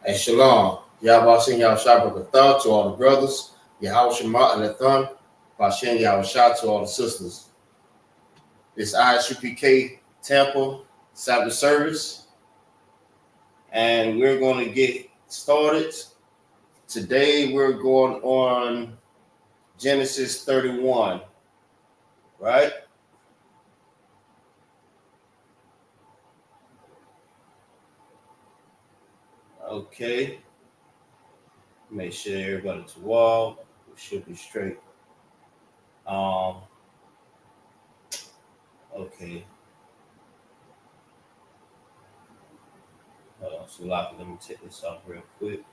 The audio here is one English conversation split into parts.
Hey, Shalom. Yahweh Shem Yahweh Shabbat to all the brothers. Yahweh Shema and Lathan. Bashem Yahweh Shah to all the sisters. It's I.S.U.P.K. Tampa Sabbath service. And we're going to get started. Today we're going on Genesis 31. Right? Okay. Make sure everybody's wall. We should be straight. Okay. Hold on, so let me take this off real quick.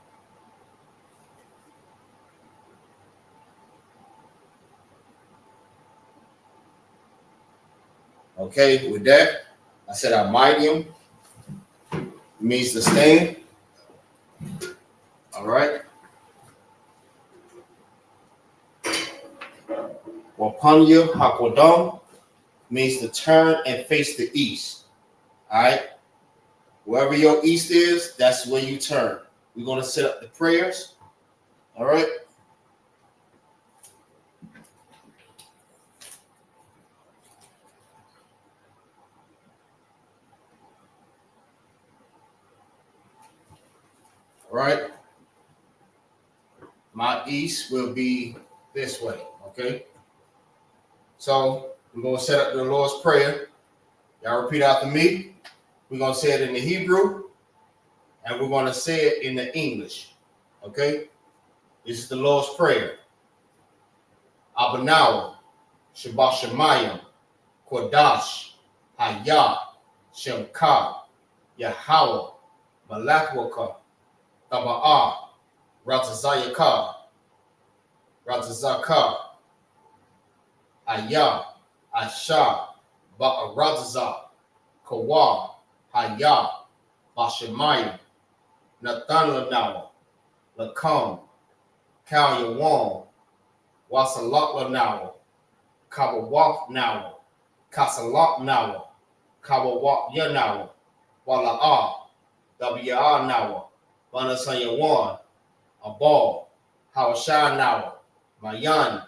Okay, with that, I said Almighty means to stand. All right. Wapanya Hakwadam means to turn and face the east. All right. Wherever your east is, that's where you turn. We're going to set up the prayers. All right. All right. My east will be this way. Okay. So we're going to set up the Lord's Prayer. Y'all repeat after me. We're going to say it in the Hebrew, and we're going to say it in the English. Okay. This is the Lord's Prayer. Abanawa, Shabbat Shemayim, Kodash, Hayah, Shemka, Yahweh, BLACKWATCH, Taba'ah, Ratazayaka, Ratazaka, Ayah, Asha, Ba'aratazah, Kawa, Hayah, Bashemayim, Nathan Lanawa, Lakam, Kal Yawan, Wasalak Lanawa, Kabawak Nawa, Kasalak Nawa, Kabawak Yanawa, Wala'ah, WR Nawa, Banasayawan, Abal, Hawashah Nawa, Mayan,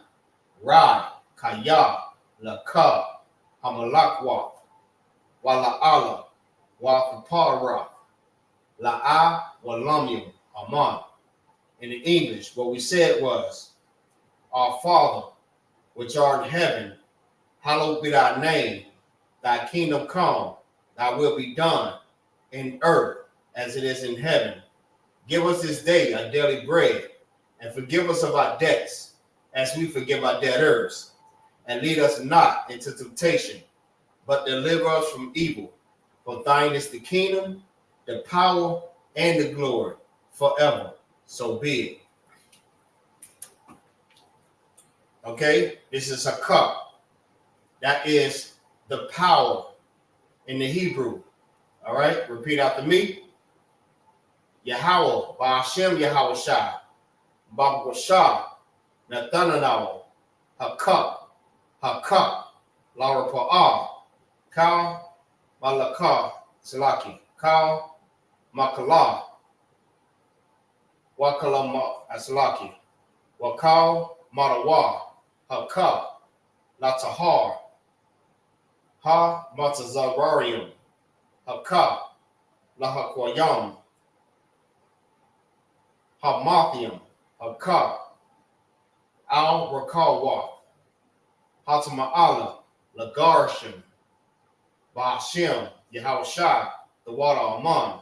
Rai, Kaya, Laka, Hamalakwa, Wala'ala, Wakapara, La'a, Walamim, Aman. In the English, what we said was, Our Father, which art in heaven, hallowed be thy name. Thy kingdom come, thy will be done in earth as it is in heaven. Give us this day our daily bread, and forgive us of our debts, as we forgive our debtors. And lead us not into temptation, but deliver us from evil. For thine is the kingdom, the power, and the glory forever. So be it. Okay, this is a cup. That is the power in the Hebrew. All right, repeat after me. Yahweh, Ba'ashem Yahweh Shah, Babu Shah, Nathananawa, Hakak, Lara Pa'ah, Kal, Malakah, Salaki, Kal, Makala, Wakala Asalaki, Wakal, Marawa, Hakak, Latahar, Ha Matazararium, Hakak, Lahakwayam, Hamathium, Hakak, Al Rakalwa, Hatama'ala, Lagarshim, Ba'ashem, Yahushua, the water Aman.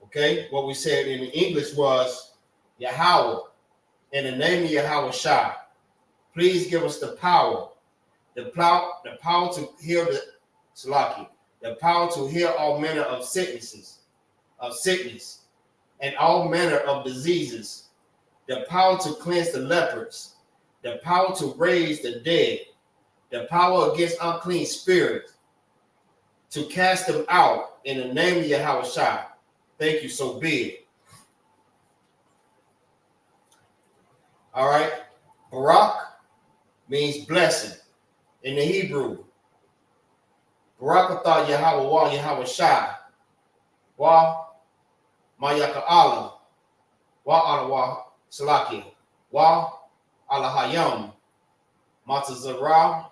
Okay, what we said in English was Yahweh, in the name of Yahushua, please give us the power to heal the power to heal all manner of sickness, and all manner of diseases, the power to cleanse the lepers, the power to raise the dead, the power against unclean spirits, to cast them out in the name of Yahushua. Thank you, so be it. All right. Barak means blessing in the Hebrew. Barakatah Yahweh Wa Yahweh Shai Wa Mayaka Allah Wa Alawa Salaki, Wa Alahayam, Matazara,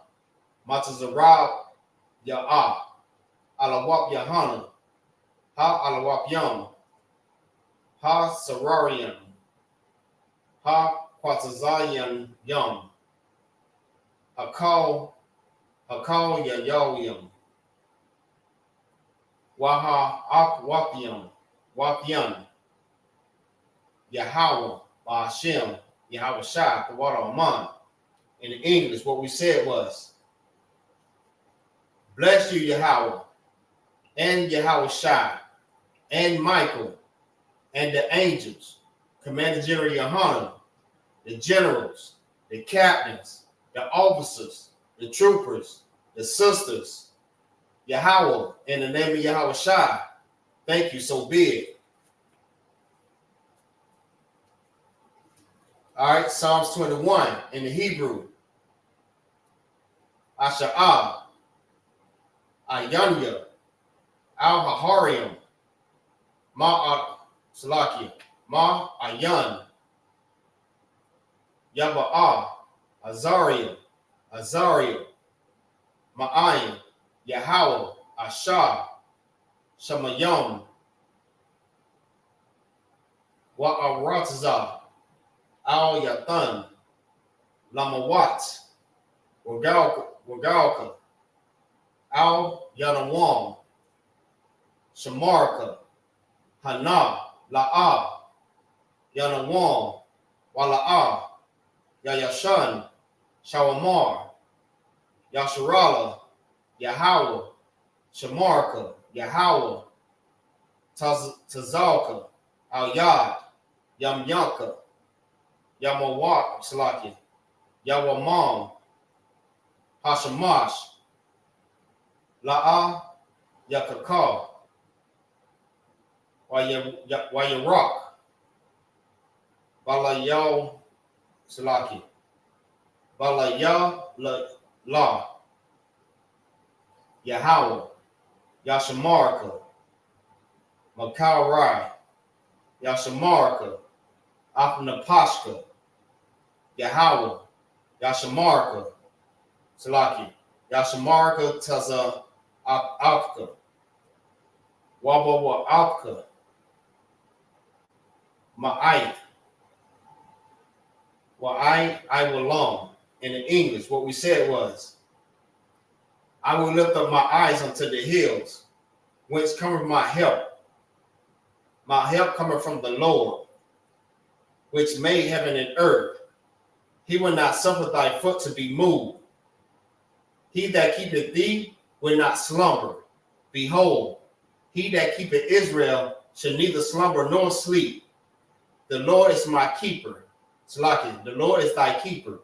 Ya'a, Alawap Yahanna, Ha Alawap Yam, Ha Sararian, Ha Quatazayan Yam, Hakal Yayoyam, Waha Akwapiam, Wapian, Yahweh, Hashem, Yahweh Shai, the water Aman. In English, what we said was, bless you, Yahweh, and Yahweh Shai, and Michael, and the angels, Commander General Yahanna, the generals, the captains, the officers, the troopers, the sisters, Yahweh, in the name of Yahweh Shai. Thank you, so be it. All right, Psalms 21 in the Hebrew. Asha'ah, Ayanya, Al-Hahariam, Salakia, Ma Ayan, Yaba'ah, Azariah, Ma'ayin, Yahweh, Ashah, Shamayam, Wa'aratazah, Al Yathan, Lamawat, Wagalka, Al Yanawam, Shamarka, Hana, La'a, Yanawam, Wala'a, Yayashan, Shawamar, Yasharala, Yahweh, Shamarka, Yahweh, Tazalka, Al-Yad, Yamyanka, Yamawak, Salaki, Yawamam, Hashamash, La'a, Yakaka, Wayarak, Balayaw, Salaki, Balaya La, Yahweh, Yashamarka, Makarai, Yashamarka, Apnapashka, Yahweh, Yashamarka, Salaki, Yashamarka Taza Apka, Wabawa Apka, Ma'ai, I will long. In English, what we said was, I will lift up my eyes unto the hills, whence cometh my help. My help cometh from the Lord, which made heaven and earth. He will not suffer thy foot to be moved. He that keepeth thee will not slumber. Behold, he that keepeth Israel shall neither slumber nor sleep. The Lord is my keeper. Salaki, the Lord is thy keeper.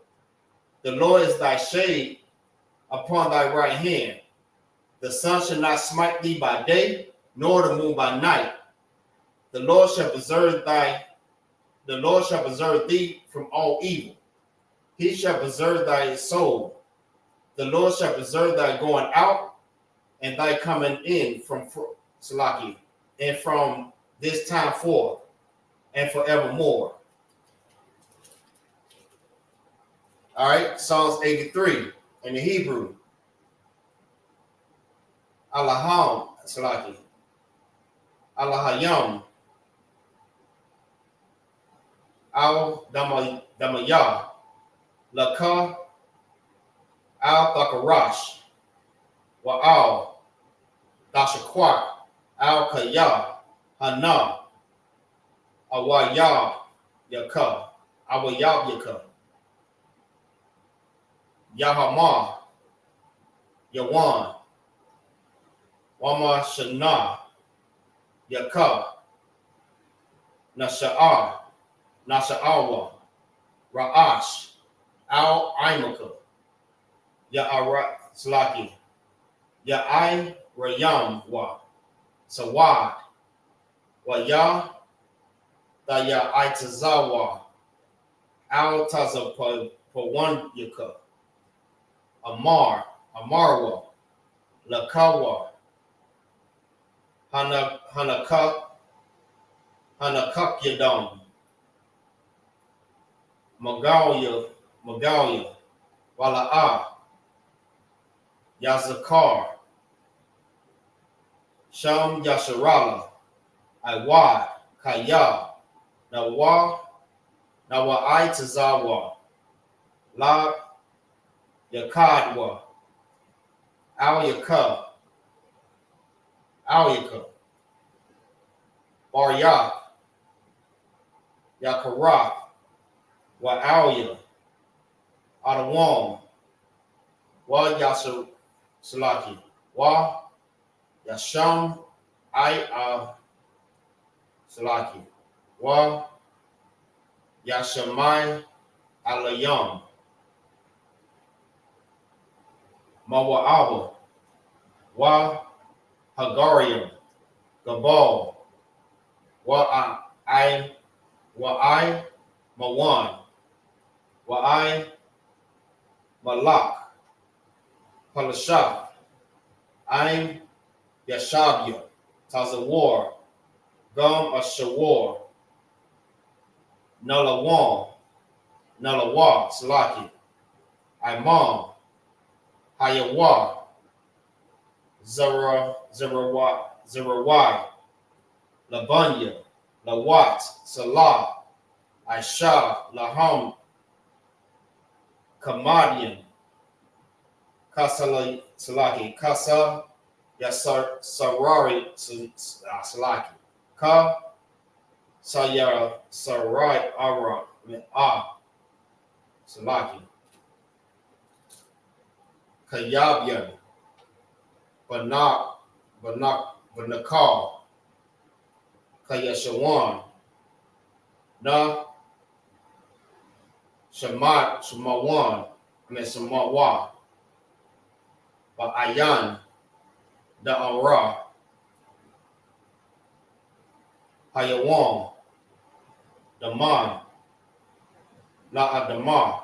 The Lord is thy shade upon thy right hand. The sun shall not smite thee by day, nor the moon by night. The Lord shall preserve thee from all evil. He shall preserve thy soul. The Lord shall preserve thy going out and thy coming in from Salaki, and from this time forth and forevermore. All right, Psalms 83 in the Hebrew. Allaham, Salaki, Allahayam, Al Damayah, Laka, Al Thakarash, Wa'al, Dashakwak, Al Kaya, Hana, Awayab Yaka, Awayab Yaka, Yahamah, Yawan, Wama Shana, Yaka, Nasha'awa, Ra'ash, Al Imaka, Ya'ara Slaki, Ya'ai Rayam Wa, Sawad, Waya, Daya Itazawa, Al Tazapawan Yaka, Amarwa, Lakawa, Hanakak Yadam, Magalia, Wala'a, Yazakar, Sham Yasharala, Iwad, Kaya, Nawa Tazawa, La Yakadwa, Al Yaka, Baryak, Yakarak, Wa Alya, Adawam, Wa Yasir Salaki, Wa Yasham Salaki, Wa Yashamai Alayam, Mawa'aba, Wa Hagarium, Gabal, Wa Mawan, Wa Malak, Palashah, Aim Yashabia, Tazawar, Gum Ashawar, Nalawan, Nalawa, Salaki, Imam, Hayawa, Zerawai, Labunya, Lawat, Salah, Aisha, Laham, Kamadian, Kasa Salaki, Kasa, Yasar Sarari Salaki, Ka Sayara Sarai Ara Salaki, Kayabian, Banakal, Kayashawan, Na Shamawan, Shamawa, Ba'ayan, Da Ara, Hayawan, Daman, La Adama,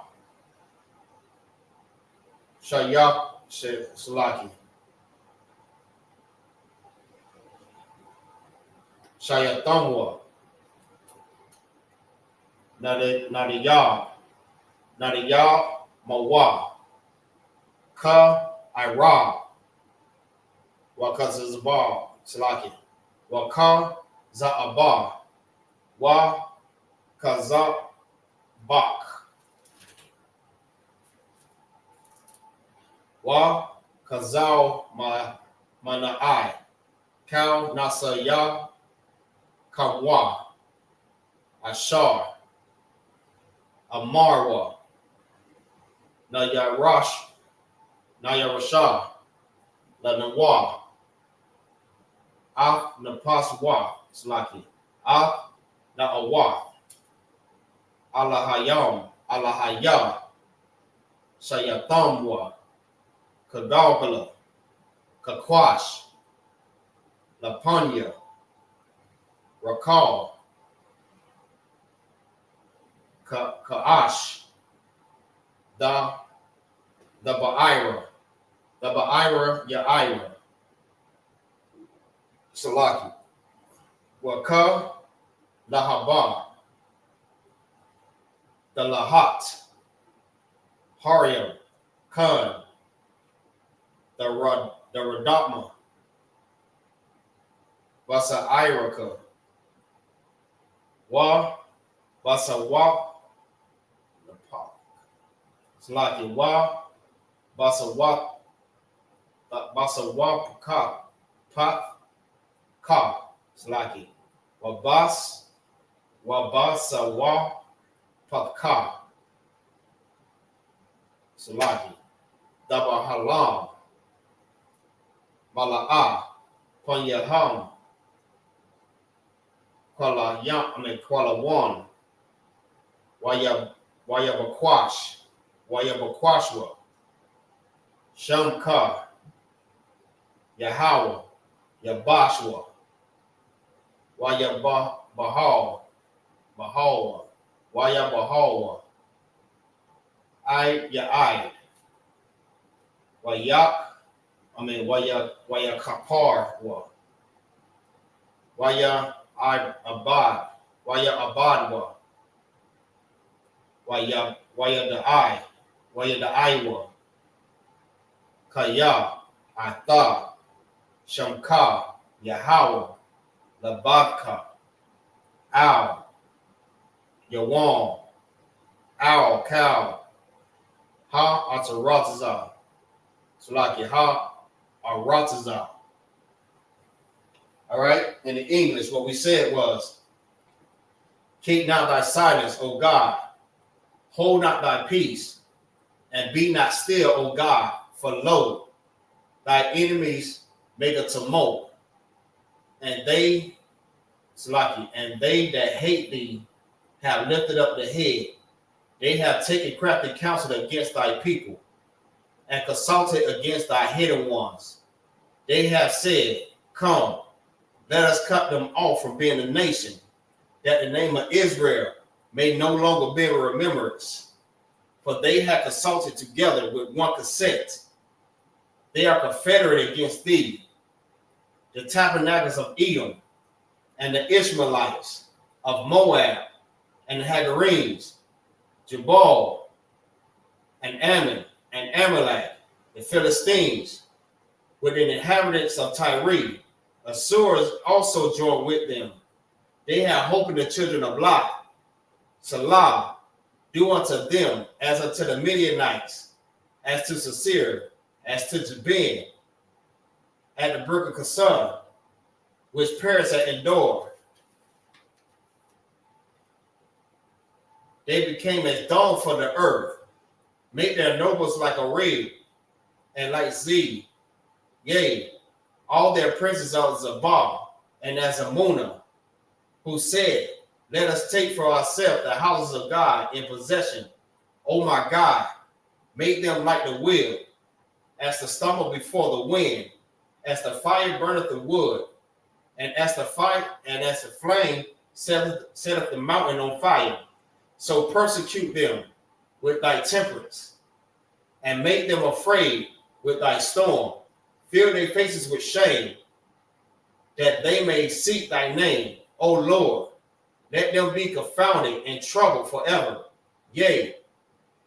Shayak Salaki, Shayatamwa, Nadiyah Mawa, Ka Ira, Wakazazbar Salaki, Waka Za'abar, Wa Kazabak, Wa Kazal Mana'ai, Kal Nasaya Kawa, Ashar, Amarwa, Nayarashah, Lanawa, Napaswa, Slaki, Na'awa, Alahaya, Sayatamwa, Kagalgala, Kakwash, Lapanya, Rakal, Ka'ash, the Ba'ira, Ya'ira, Salaki, Waka, Lahaba, the Lahat, Hariam, Khan, the Radama, Vasa Iraka, Vasa Salaki, Vasa Ka, Salaki, Wabasa Paka, Salaki, Daba Halam, Mala'a, Panyaham, Kuala Wan, Wayabakwashwa, Shamka, Yahawa, Yabashwa, Wayabahawa, Wayabahawa, Ya'ai, Wayakaparwa, Waya Abadwa, Wayadaiwa, Kaya, Atha, Shamka, Yahweh, Labaka, Al, Yawan, Al, Cal, Ha, Ataratazah. So like Ha, Aratazah. All right. In the English, what we said was, keep not thy silence, O God. Hold not thy peace, and be not still, O God. For lo, thy enemies make a tumult, and they, Salaki, and they that hate thee have lifted up the head. They have taken crafty counsel against thy people, and consulted against thy hidden ones. They have said, come, let us cut them off from being a nation, that the name of Israel may no longer be in remembrance. For they have consulted together with one consent. They are confederate against thee, the tabernacles of Edom, and the Ishmaelites of Moab, and the Hagarenes, Jabal, and Ammon, and Amalek, the Philistines, with the inhabitants of Tyre. Assur also joined with them. They have hope in the children of Lot. Salah, do unto them as unto the Midianites, as to Sisera, as to Jabin, at the brook of Kasar, which perished at Endor. They became as dawn for the earth. Make their nobles like a reed, and like Z. Yea, all their princes are Zabal, and as Amunah, who said, let us take for ourselves the houses of God in possession. O my God, make them like the wheel, as the stumble before the wind, as the fire burneth the wood, and as the flame setteth the mountain on fire. So persecute them with thy temperance, and make them afraid with thy storm. Fill their faces with shame, that they may seek thy name, O Lord. Let them be confounded and troubled forever. Yea,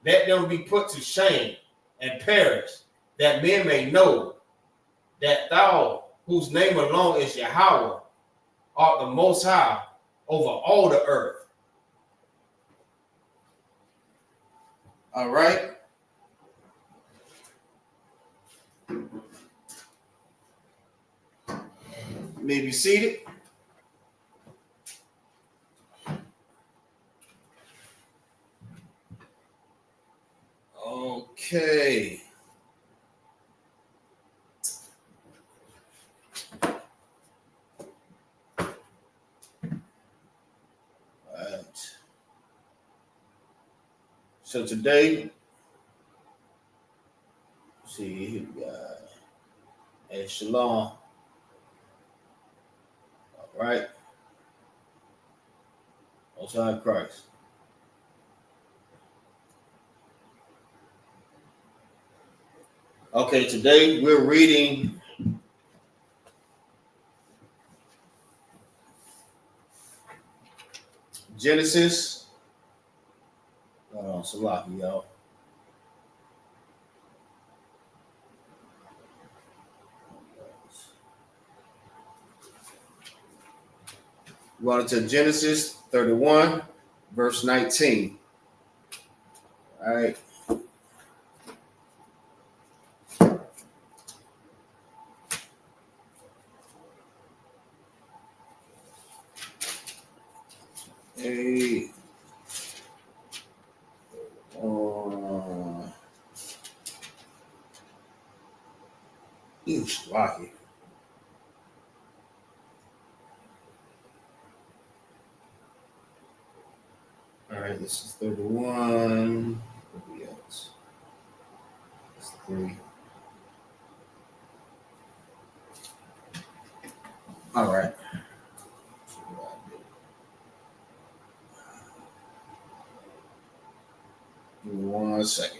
let them be put to shame and perish, that men may know that thou, whose name alone is Yahweh, art the most high over all the earth. All right. You may be seated. Okay. All right. So today, see, we got Shalom. All right. Most High Christ. Okay, today we're reading Genesis. Salaki, y'all. We're going to Genesis 31, verse 19. All right. Hey. Lucky. All right, this is 31. What else? It's 3. All right. Give me 1 second.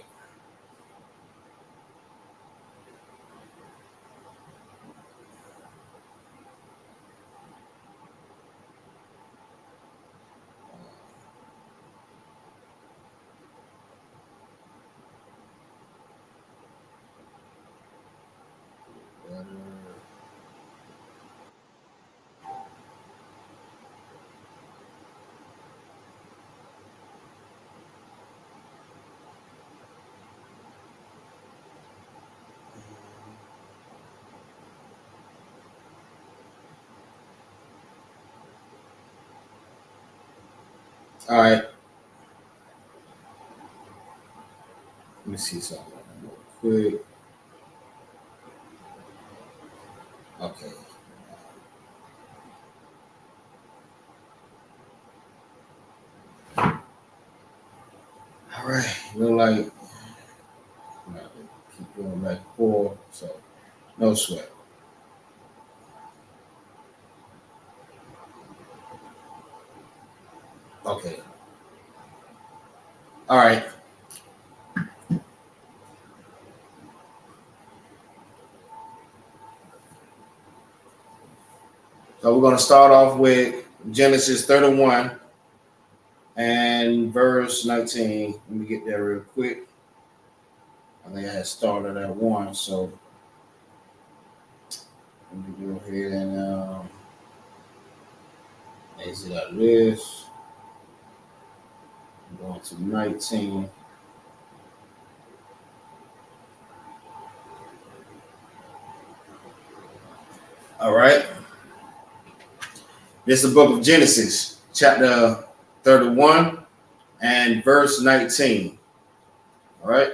All right. Let me see something real quick. Okay. All right. Look like I'm gonna keep going back and forth, so no sweat. Okay. All right. So we're gonna start off with Genesis 31 and verse 19. Let me get there real quick. I think I had started at 1, so let me go ahead and exit out this. I'm going to 19. All right. This is the book of Genesis, chapter 31 and verse 19. All right.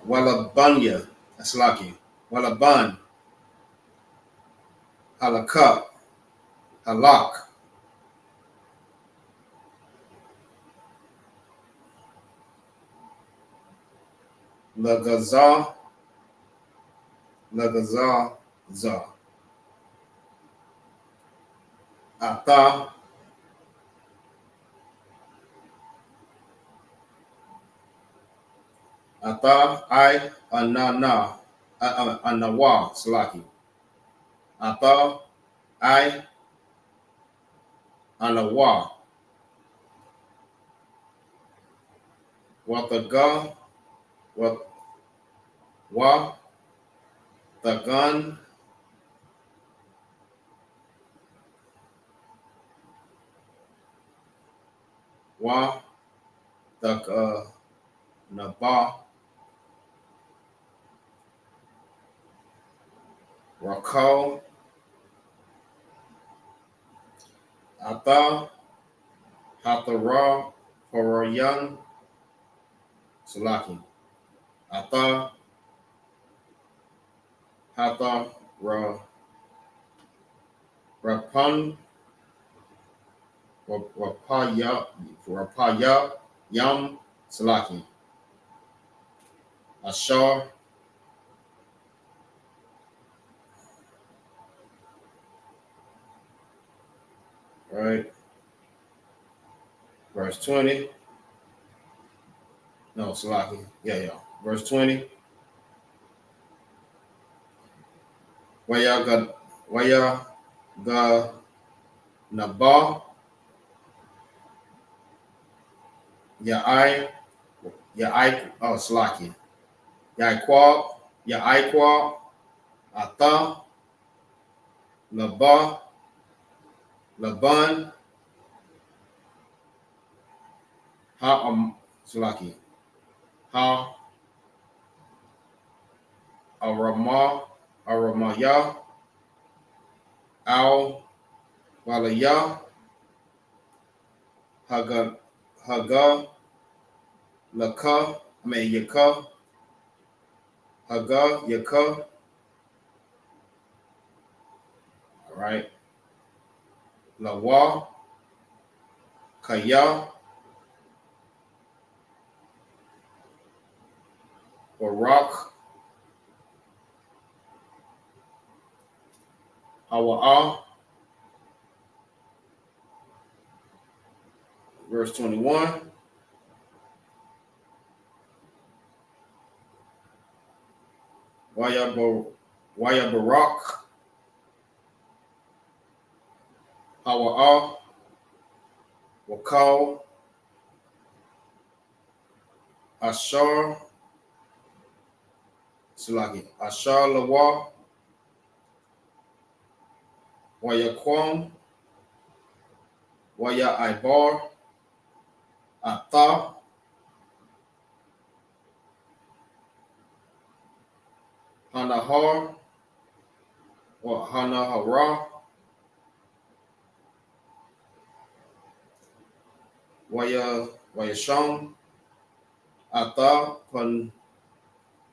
Walabunya, that's lucky. Walabun, Halakuk, Halak, Lagazar, Lagazar, Zar, Ata, Ata, I, Anana, Anawa, Salaki. Ata, I, Anawa, Wataga, Wa, Tagan, Wa, Tak, Naba, Rakal, Ata, Hatara, Parayan, Salaki. Ata, Hata, Rapan, Rapaya, Yam, Salaki. Ashar, right? Verse 20. No, Salaki. Yeah. Verse 20. Waya ga Naba, Yaai, oh, Salaki. Yaikwa, Ata, Laba, Laban, Salaki. Ha, Aramaya, Al, Walaya, Haga, Yaka, Haga, Yaka. All right. Lawa, Kaya, Barak, Hawa'a. Verse 21. Waya Barak, Hawa'a, Wakal, Ashar, Salaki, Ashar Lawa, Wayaquam, Waya Ibar, Ata, Hanahar, or Hanahara, Waya Sham, Ata,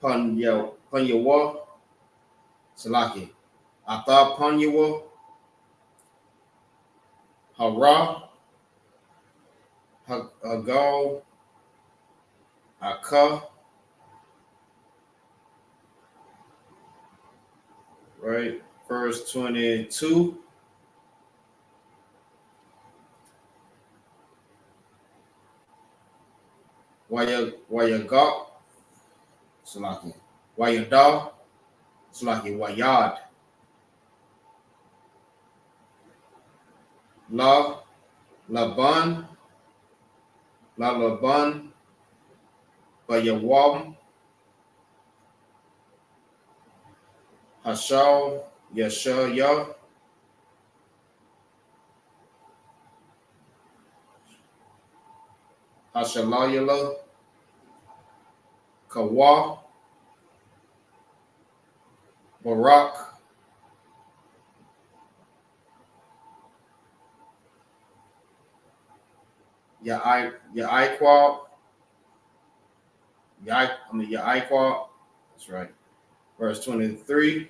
Panyawa, Salaki, Ata Panyawa, Hara, Hagal, Aka, right? Verse 22. Wayagak, Salaki. Wayada, Salaki. Wayad. Laban, Laban, Wayawam, Hashal, Yashaya, Hashalayala, Kawa, Barak, Yaiqua, Yaiqua. That's right. Verse 23.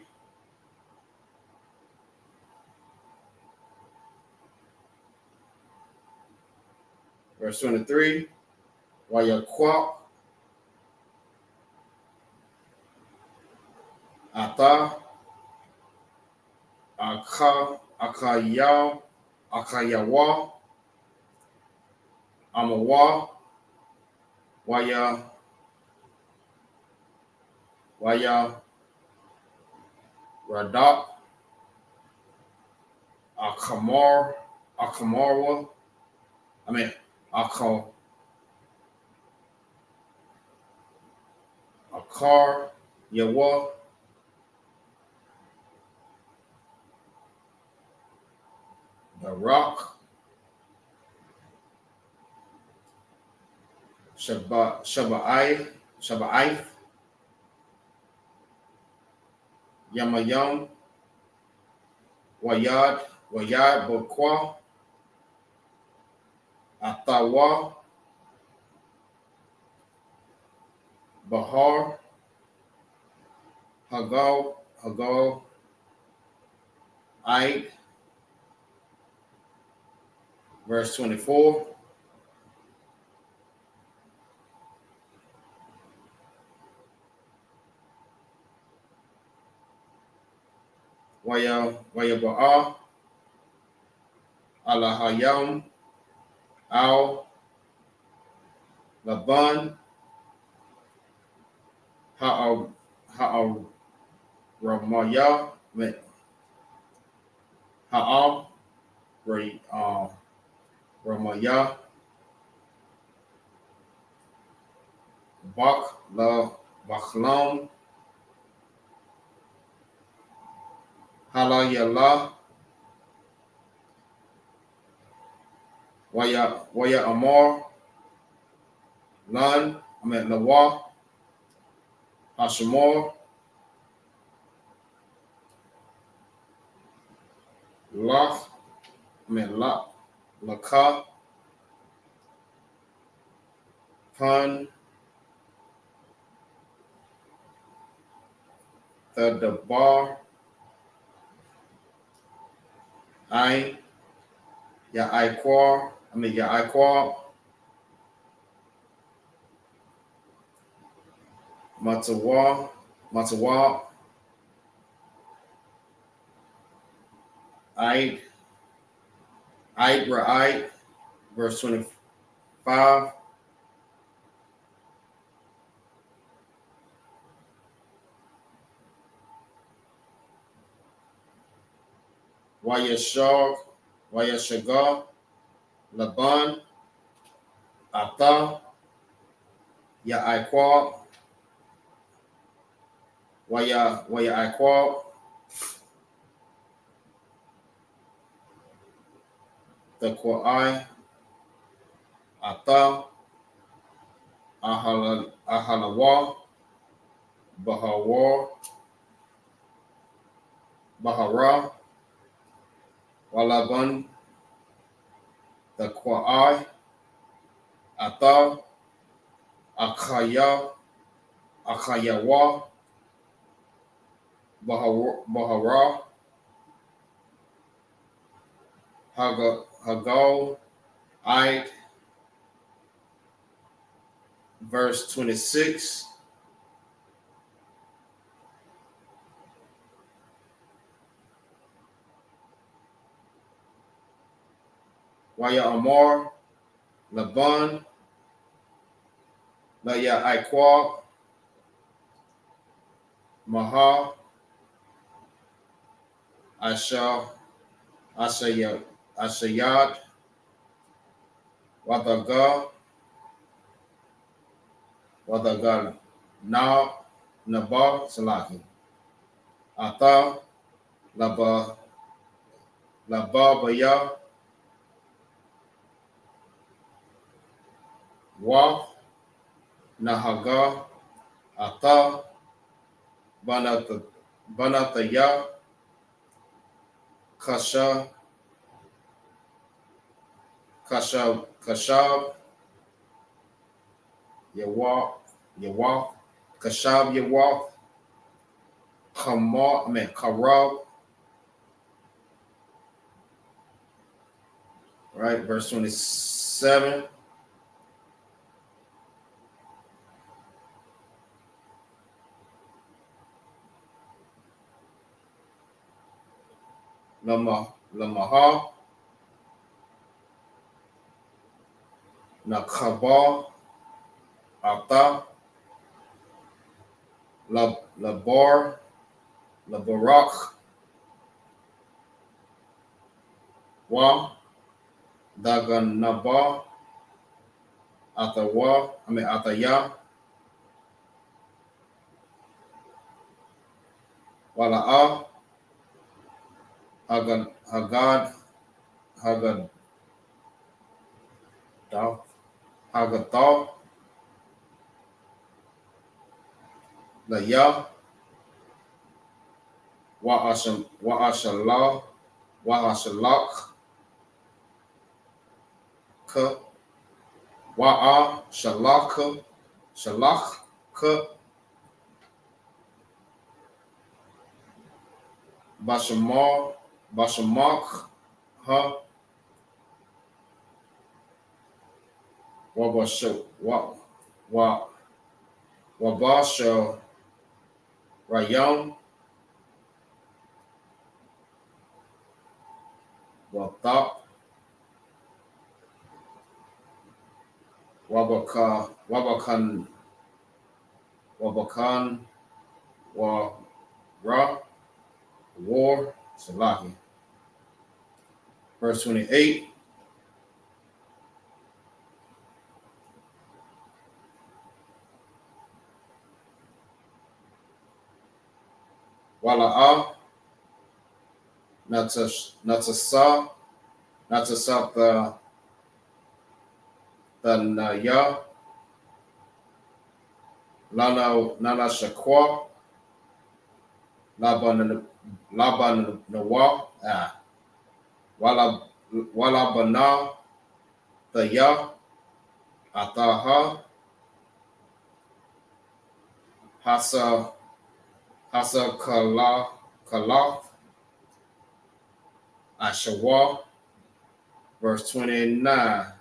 Verse 23. Wayaqua, Ata, Akayawa, Amawa, Waya, Radak, Akamarwa, I mean, Akar, Yawa, Barak, Shaba'ai, Yamayam, Wayad, Bokwa, Atawa, Bahar, Hagal, Ait, verse 24. Wayaba'a, Alahayam, Al, Laban, Ramaya, Ha'am, Ramaya, Baklam, Halayala, Waya Amar, Lawa, Hashamor, Lach, Laka, Pan, Thadabar, Ain, Yaiqua, Matawa, Ait, Ra'ait, verse 25. Wayashaga, Laban, Ata, Yaiqua, Wayaiqua, the Kwai, Ata, Ahalawa, Bahawar, Bahara, Walaban, the Kwai, Ata, Akaya, Akayawa, Bahara, Hagal, I, verse 26. Waya Amar, Laban, Laya Iqua, Maha, Asha, Ashayad, Wadaga, Na, Naba, Salaki, Ata, Lababaya, Wa, Nahaga, Ata, Banataya, Kashab, Yawa, Kashab, Yawa, Karab, right? Verse 27. Lamaha, Nakaba, Ata, Labar, Labarak, Wa, Daganaba, Ataya, Wala'a, Hagad, Hagatha, Laya, Wa'ashalak, Shalak, Bashamak, Ha, Wabasha, Rayam, Wathak, Wabakan, Ra, War, Salaki. Verse 28. Wala'a, Natasa, the Naya, Nana Shakwa, Laban Nawa, Walabana, the Ya, Ataha, Hasa Kala, Ashawa, verse 29.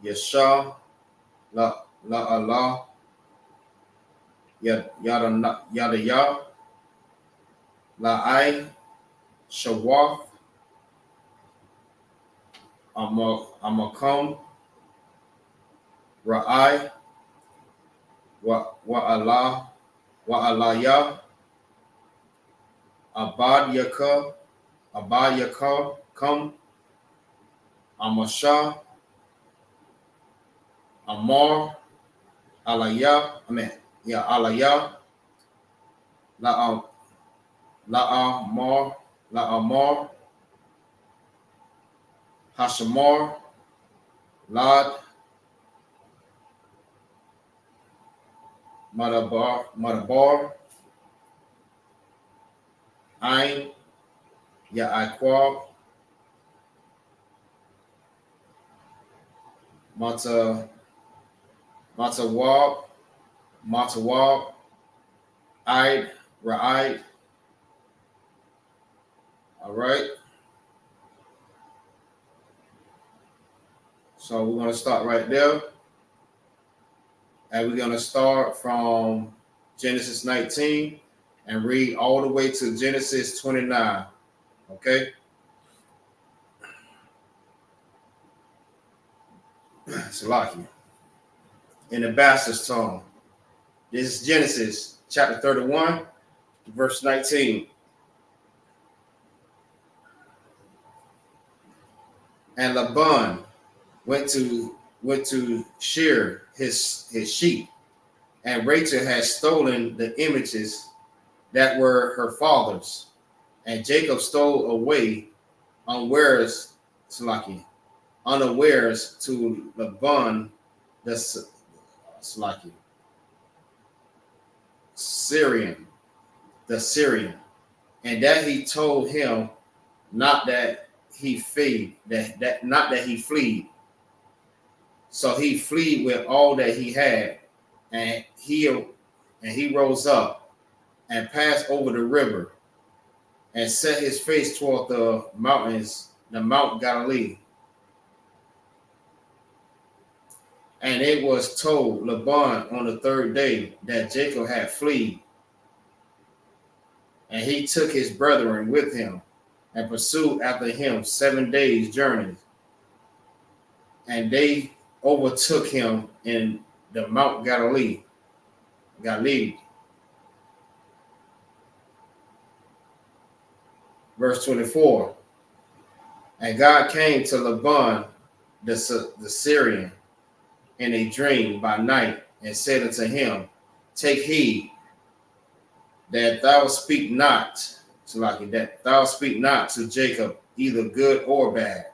Yasha, La Allah, Yada Ya, La'ai, Shawaf, Amakam, Ra'ai, Wa'alaya, Abad Yaka, Kam, Amasha, Amar, Alaya, Alaya, La'amar, Hashamar, Lad, Madabar, Ain, Ya'aquab, Matawab, Id, Ra'id. All right. So we're going to start right there. And we're going to start from Genesis 19 and read all the way to Genesis 29. Okay. Salaki. In the bastard's tongue. This is Genesis chapter 31, verse 19. And Laban went to shear his sheep, and Rachel had stolen the images that were her father's, and Jacob stole away unawares to Laban the Syrian, and that he told him not that he fled, not that he fled. So he fled with all that he had, and he rose up and passed over the river and set his face toward the mountains, the Mount Galilee. And it was told Laban on the third day that Jacob had fled. And he took his brethren with him and pursued after him 7 days' journey. And they overtook him in the Mount Galilee. Verse 24. And God came to Laban the Syrian in a dream by night and said unto him, take heed that thou speak not to Jacob either good or bad.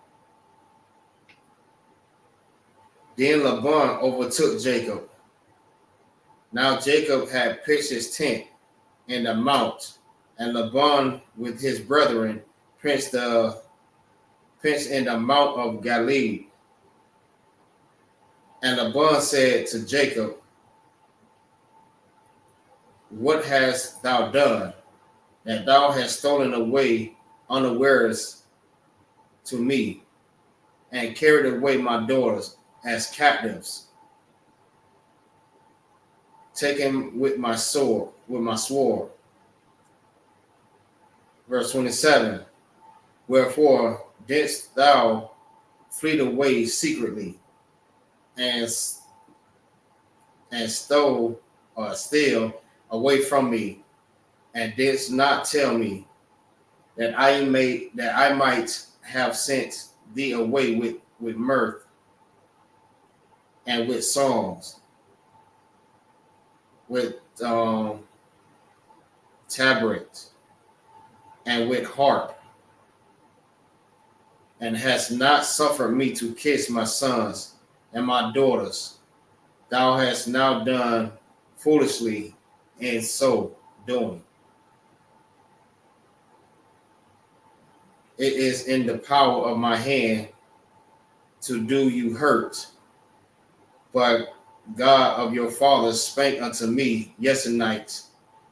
Then Laban overtook Jacob. Now Jacob had pitched his tent in the mount, and Laban with his brethren pitched in the mount of Galilee. And Laban said to Jacob, what hast thou done, that thou hast stolen away unawares to me, and carried away my daughters as captives, taken with my sword. Verse 27. Wherefore didst thou flee away secretly, and stole or steal away from me, and didst not tell me that I might have sent thee away with mirth and with songs, with tabret and with harp, and hast not suffered me to kiss my sons and my daughters. Thou hast now done foolishly in so doing. It is in the power of my hand to do you hurt, but God of your fathers spake unto me yesternight,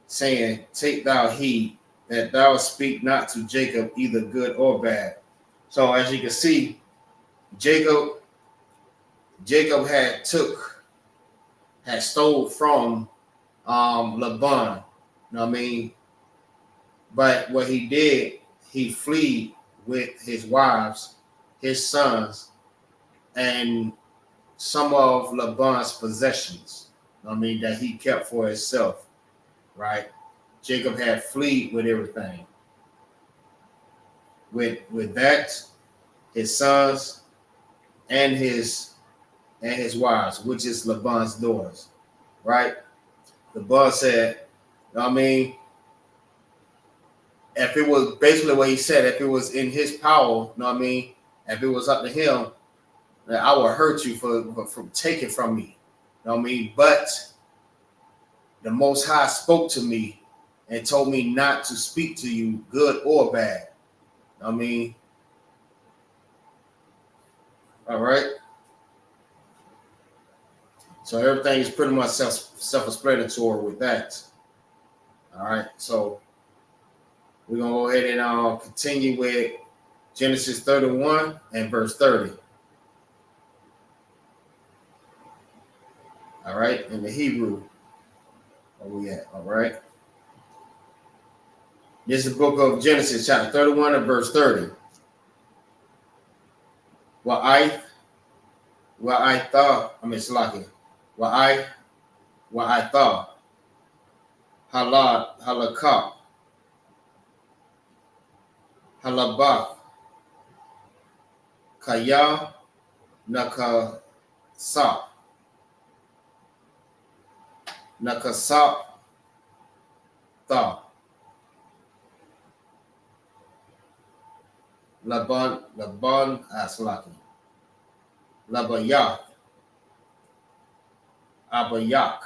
saying, take thou heed that thou speak not to Jacob either good or bad. So as you can see, Jacob had stole from Laban. You know what I mean? But what he did, he fled with his wives, his sons, and some of Laban's possessions. You know what I mean, that he kept for himself, right? Jacob had fled with everything. With that, his sons and his wives, which is Laban's daughters. right? The bud said, you know what I mean? If it was basically what he said, if it was in his power, you know what I mean? If it was up to him, that I would hurt you for taking from me. You know what I mean? But the Most High spoke to me and told me not to speak to you, good or bad. You know what I mean? All right. So everything is pretty much self-explanatory with that. All right. So we're gonna go ahead and continue with Genesis 31 and verse 30. All right. In the Hebrew. Where we at? All right. This is the book of Genesis, chapter 31 and verse 30. Slaki. I thought halakah halabak kaya nakasap ta laban aslaki labayak abayak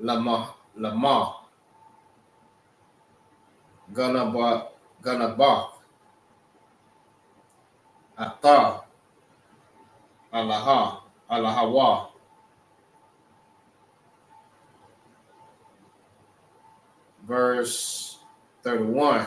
lama ganabat ata alahawa. Verse 31.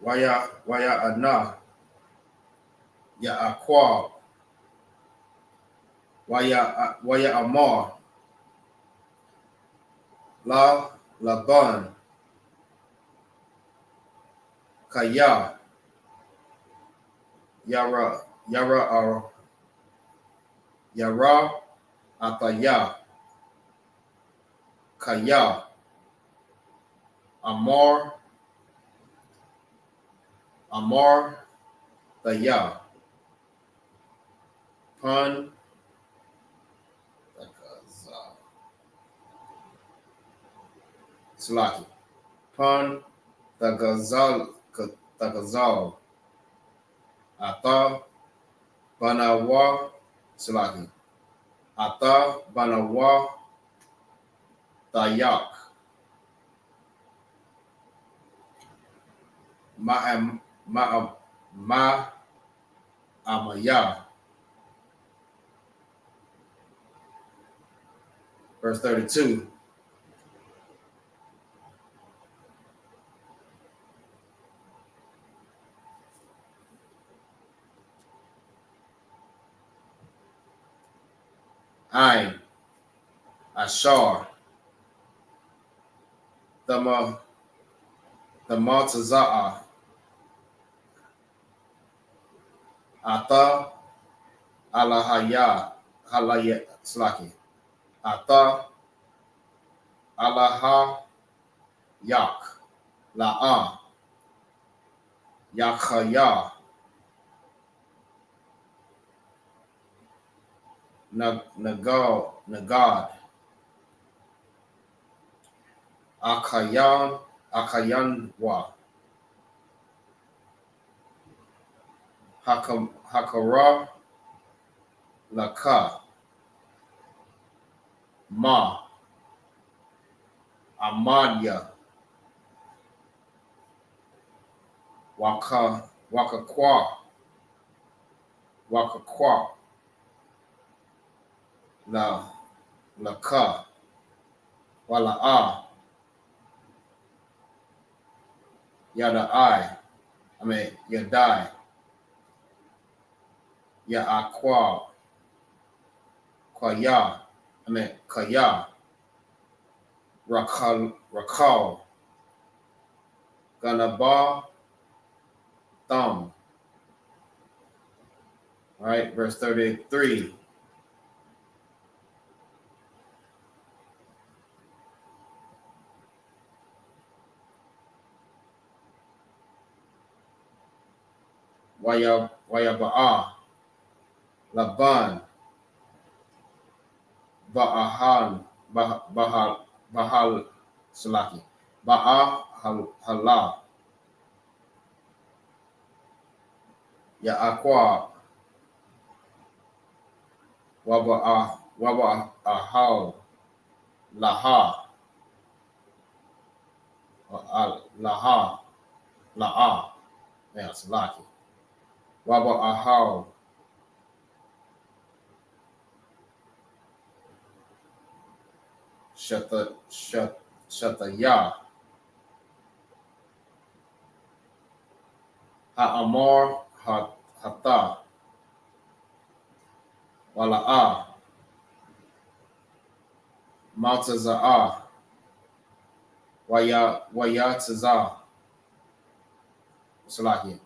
YAHANNA YAHAKWA YAHAMAR La Laban Kaya Yara Ataya Kaya Amar Taya Pan Slaki Pan Tagazal Ata Banawa Slaki Ata Banawa Tayak Ma Amaya. Verse 32. Ain Ashar Tazaa Ata Halaya Slaki Ata Alaha Yak La'a Yakhaya Nagad Akayanwa Hakara Laka Ma Amadya Wakakwa Laka Wala'a Yadai Ya'akwa Kaya Rakal Ganaba Thumb. All right, verse 33. Wayaba'a, Laban, Ba'ahan, Bahal, Salaki, Hala, Ya'akwa, Waba'ahal, Laha, Laha, La'a, yeah, Salaki, Waba'ahal, Shataya, Ha'amar, Hata, Wala'a, Maltaza'a, Wayataza, Salaki,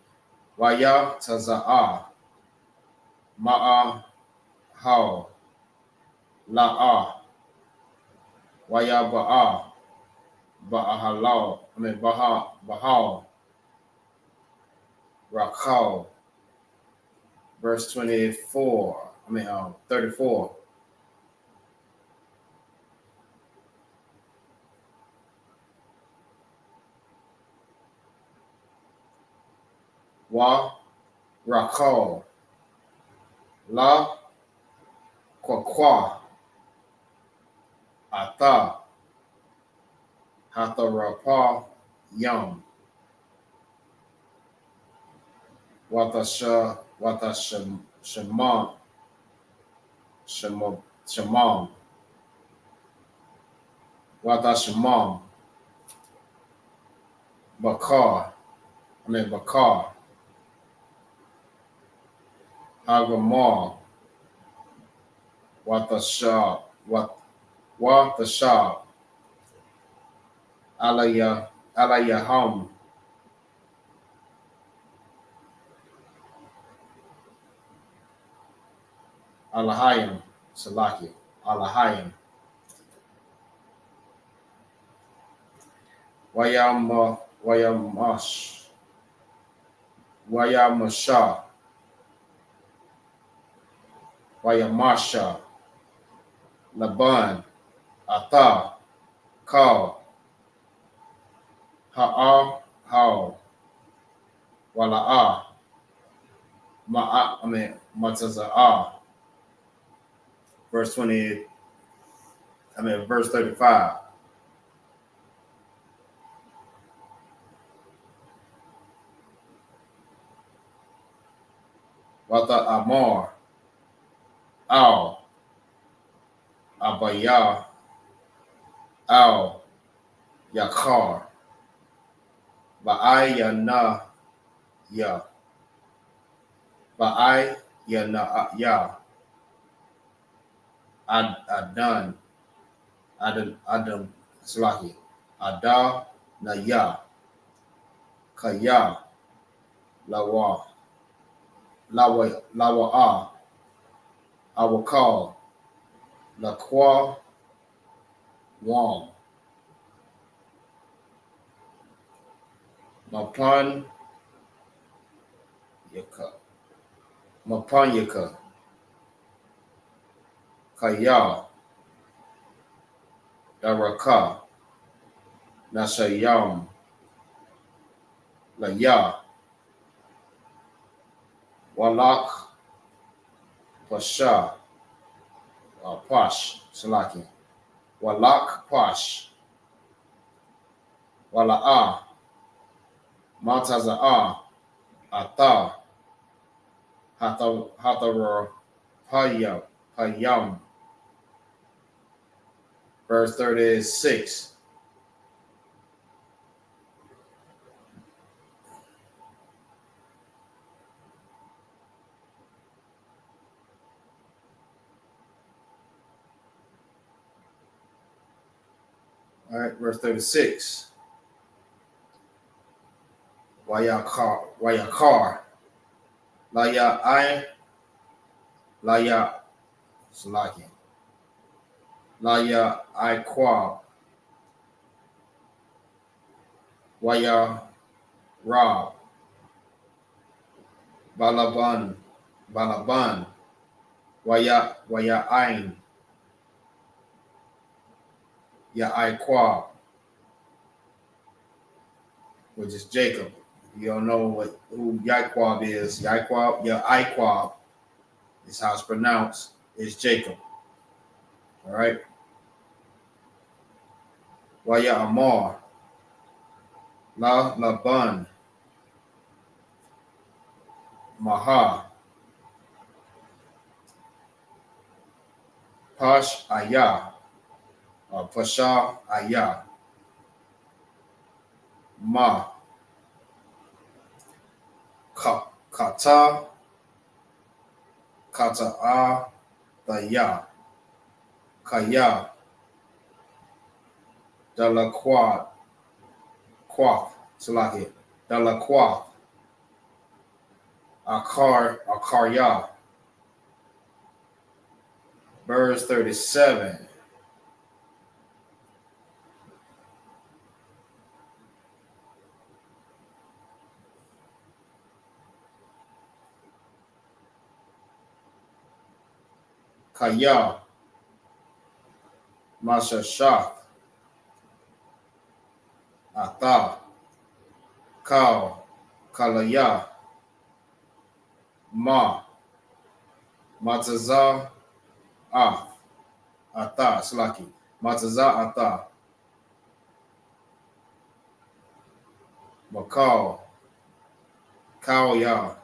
Wayataza'a, Ma'a, How, La'a, Wayaba'a, Bahal, Rakal, verse 24, 34. Rakal, La, Kwa, Ata, Hatarapa, Yam, Shemam, Shemam, Bakar, Hagamar, Watasha, Alayaham, Alahayim, Salaki, Alahayim, Wayamasha, Laban, Ata, Kal, Ha'al, Wala'a, Mataza'a, verse 28, verse 35. Wata Amar, Al, Abaya, Al, Yakar, Ba'ayana, Ya, Ba'ayana, Ya, Adam, Slahi, Ada, Naya, Kaya, Lawa'a, Awakal, Lakwa, Wam, Mapan Yaka, Kaya, Daraka, Nasayam, Laya, Walak, Pasha, Pash, Salaki, Walak, Pash, Wala'a, Mataza'a, Ata, Hatara, Payam, verse 36. All right, verse 36. Wayakar, Laya, Salaki, Laya Iqua, Waya Ra, Balaban, Balaban, Waya Ain, Ya'iqab, which is Jacob. You don't know who Ya'iqab is. Ya'iqab is how it's pronounced, is Jacob. All right. Waya Amar, Laban, Maha, Pash Ayah, or Pasha Ayah, Ma, Kata, Kata'a, Daya, Kaya, Dalaquad, Quath, Salaki, Dalaquath, Akarya, verse 37. Kaya, Mashashach, Ata, Kal, Kalaya, Mataza, Ata, Slaki, Mataza, Ata, Makal, Kalya,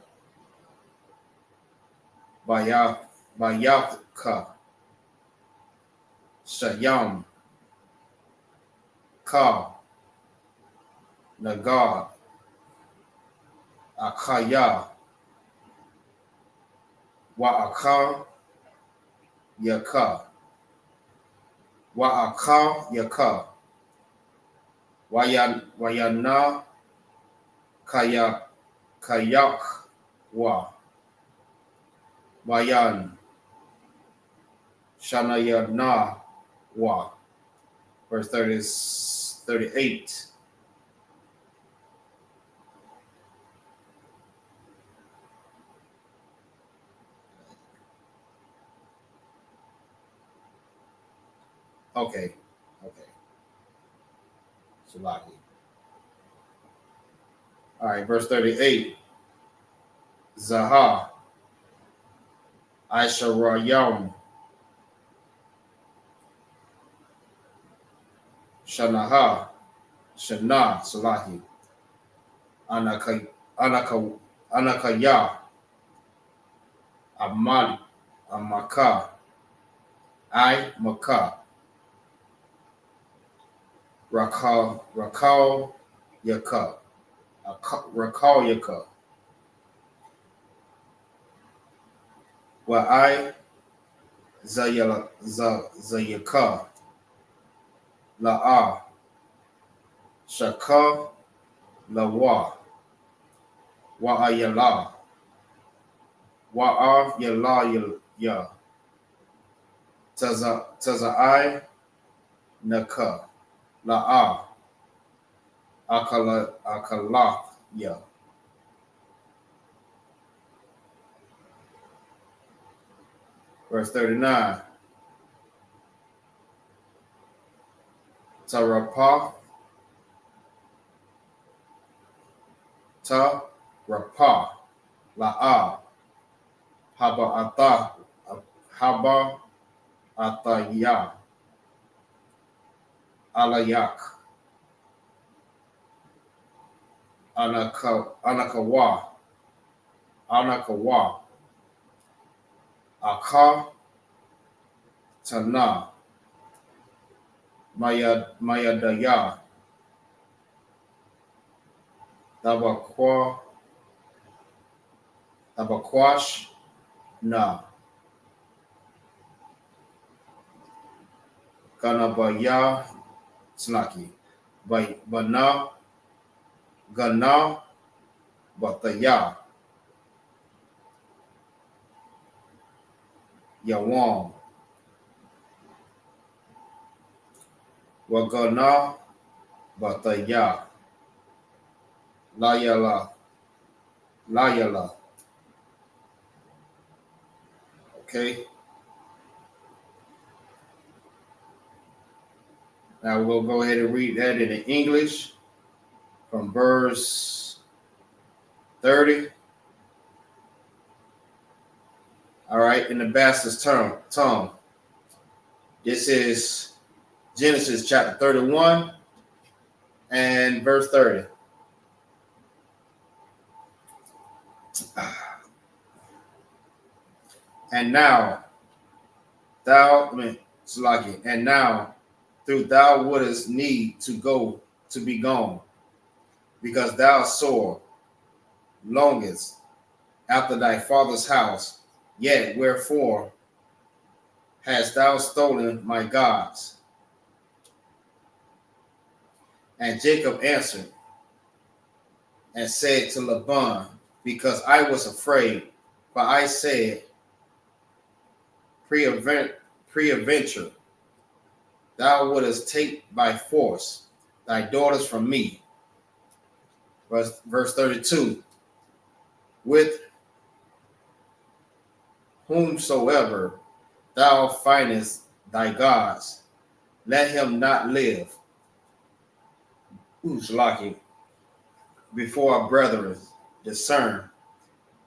Bayathka, Shayam, Ka, Nagad, Akaya, Wa'aka, Yaka, Wa'aka, Yaka, Wayana, Kayak, Wayan, Shanayana, verse 38. Okay. Salaki. All right, verse 38. Zaha, Aisharayam, Shanaha, Shana, Salaki, Anakaya, Amali, Amaka, Maka, Rakal, Yaka, Rakal Yaka, Zayaka, La'a, Shaka, Lawa, Wa'ayala, Yala, Ya, Taza'ai, Naka, La'a, Akala, Ya. Verse 39. Tarapa, La'a, Haba Ataya, Alayak, Anakawa, Aka, Tana, Mayadaya, Tabakwash, Na, Ganabaya, Snaki, Bana, Gana, Bataya, Yawam, Wagana, Bataya, Layala, Okay. Now we'll go ahead and read that in English from verse 30. All right, in the bastard's tongue. This is Genesis chapter 31 and verse 30. And now and now through thou wouldest need to be gone, because thou sore longest after thy father's house, yet wherefore hast thou stolen my gods? And Jacob answered and said to Laban, because I was afraid, for I said, Preadventure, thou wouldest take by force thy daughters from me. Verse 32, with whomsoever thou findest thy gods, let him not live. Who's lucky? Before our brethren, discern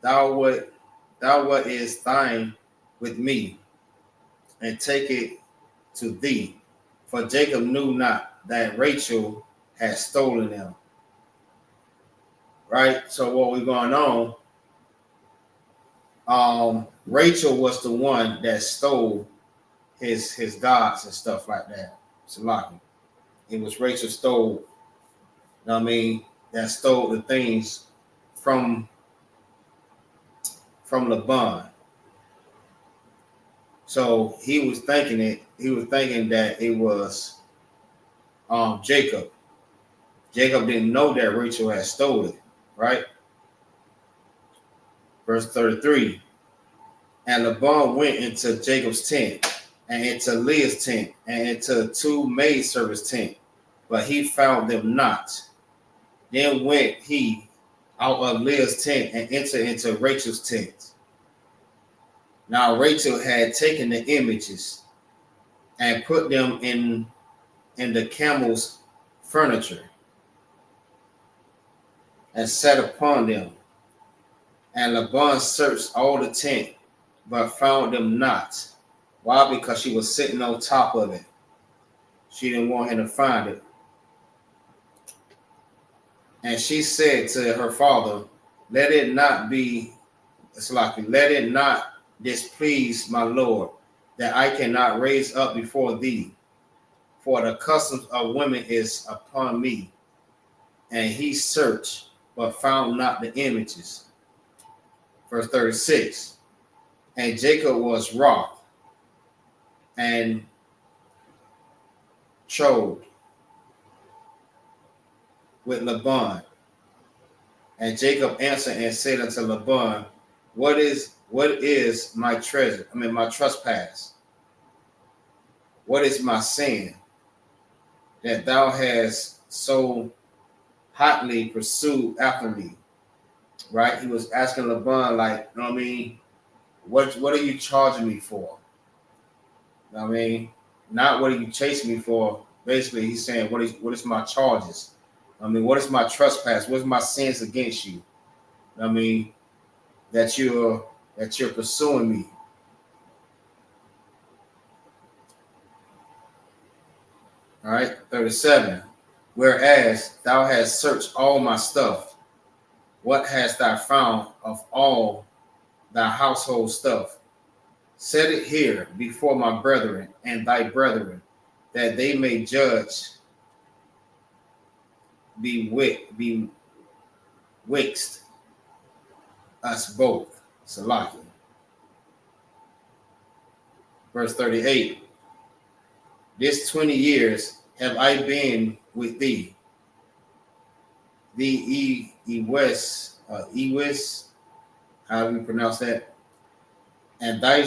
thou what is thine with me, and take it to thee. For Jacob knew not that Rachel had stolen them. Right? So what we're going on, Rachel was the one that stole his gods and stuff like that. So lucky. It was Rachel stole, that stole the things from Laban. So he was thinking that it was Jacob. Jacob didn't know that Rachel had stolen it, right? Verse 33. And Laban went into Jacob's tent, and into Leah's tent, and into two maidservants' tent, but he found them not. Then went he out of Leah's tent and entered into Rachel's tent. Now Rachel had taken the images and put them in the camel's furniture and sat upon them. And Laban searched all the tent, but found them not. Why? Because she was sitting on top of it. She didn't want him to find it. And she said to her father, let it not displease my Lord, that I cannot raise up before thee, for the customs of women is upon me. And he searched, but found not the images. Verse 36. And Jacob was wroth and trod with Laban. And Jacob answered and said unto Laban, what is my treasure? My trespass. What is my sin that thou hast so hotly pursued after me? Right? He was asking Laban, what are you charging me for? Not what are you chasing me for. Basically, he's saying, what is my charges? What is my trespass? What is my sins against you? That you're pursuing me. All right, 37. Whereas thou hast searched all my stuff, what hast thou found of all thy household stuff? Set it here before my brethren and thy brethren, that they may judge betwixt us both. Salaki. Verse 38. This 20 years have I been with thee. The Ewes, how do you pronounce that? And thy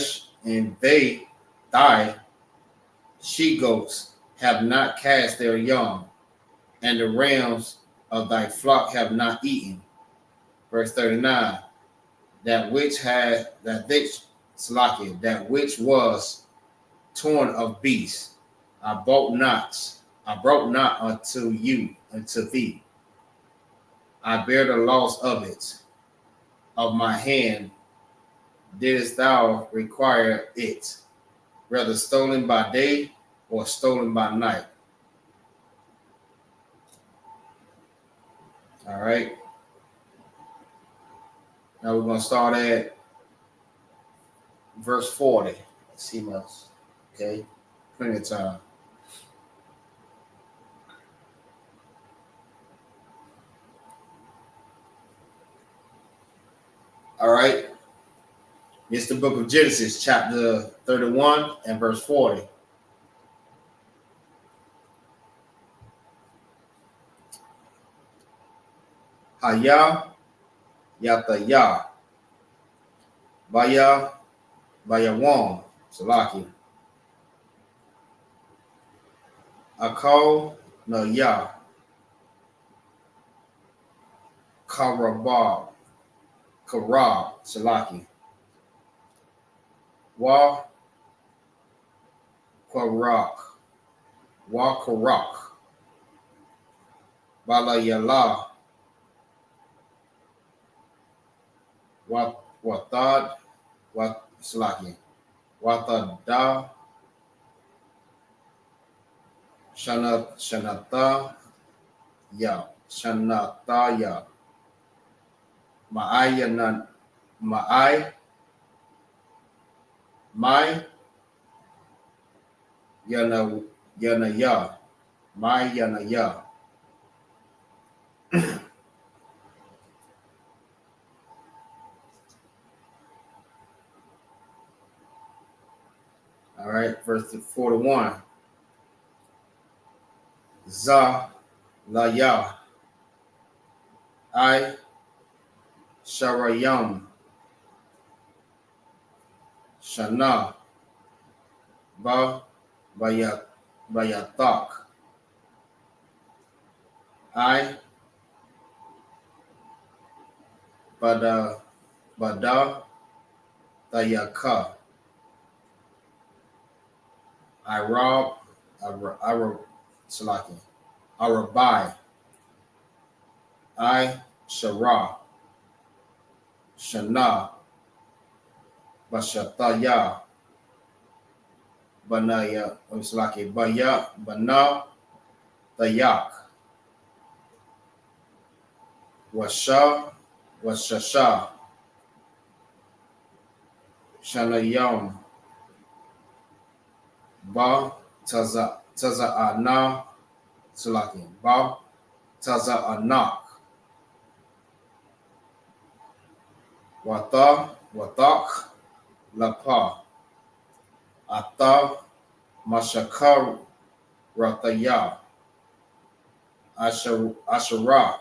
she goats have not cast their young, and the rams of thy flock have not eaten. Verse 39. That which Salaki, that which was torn of beasts. I brought not unto you, unto thee. I bear the loss of it. Of my hand didst thou require it, whether stolen by day or stolen by night. All right. Now we're going to start at verse 40. Let's see much. Okay. Plenty of time. All right. It's the book of Genesis, chapter 31 and verse 40. Haya yata ya. Baya wong. Salaki. Akal na ya. Karabab. Karab. Salaki. Wa Karak. Wa Karak. Balayala. Watad. Wat Salaki. Watada. Shanata ya. Shanata ya. Ma'ayanan. Ma'ay. My yana ya. My yana ya. All right, verse 41. Za la ya. I Sharayam Shana Bayatak I Bada Tayaka Arab Salaki Arabai I Shara Shana Bashataya Banaya Salaki Baya Bana Tayak Washasha Shanayam Ba Taza'ana Salaki Ba Taza'anak Watak Lapa Ata Mashakar Rataya Ashara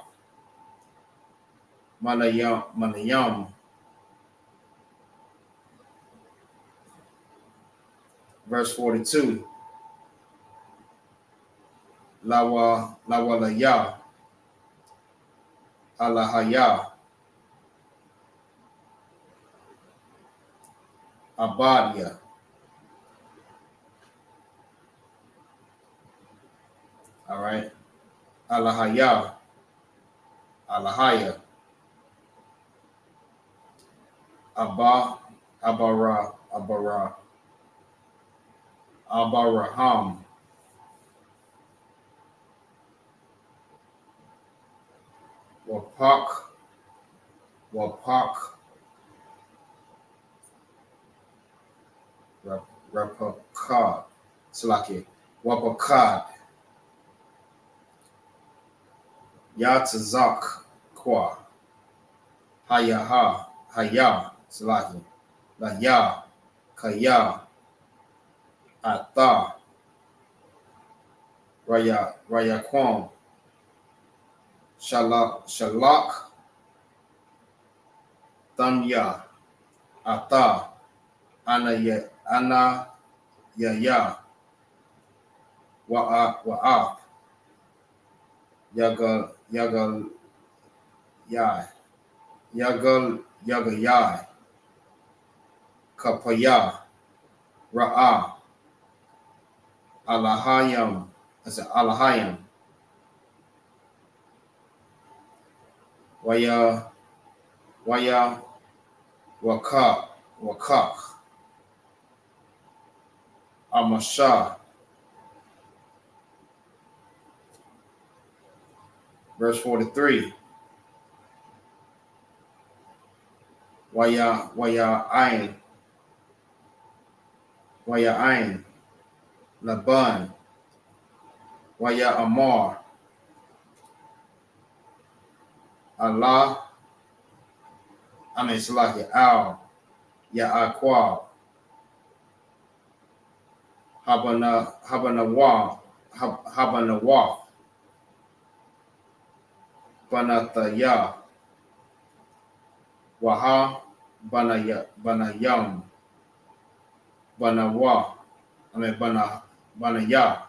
Manayam. Verse 42. Lawalaya Alahaya Abadia. All right. Alahaya Abaraham Wapak Rapakad Slaki Wapakad Yatazak Kwa Haya Slaki Laya Kaya Ata Rayaquam Shalak Tamya Ata Ana Yaya Wa'ap Yagal Yai Kapaya, Ra'a, Alahayam, that's Alahayam, Waya, Wakak, Amasha. Verse 43. Waya Ain, Laban, Waya Amar, Allah, Salaki, Al, Ya'aqwa, Habanawa, Banataya, Waha, Banayam, Banawa, Banaya,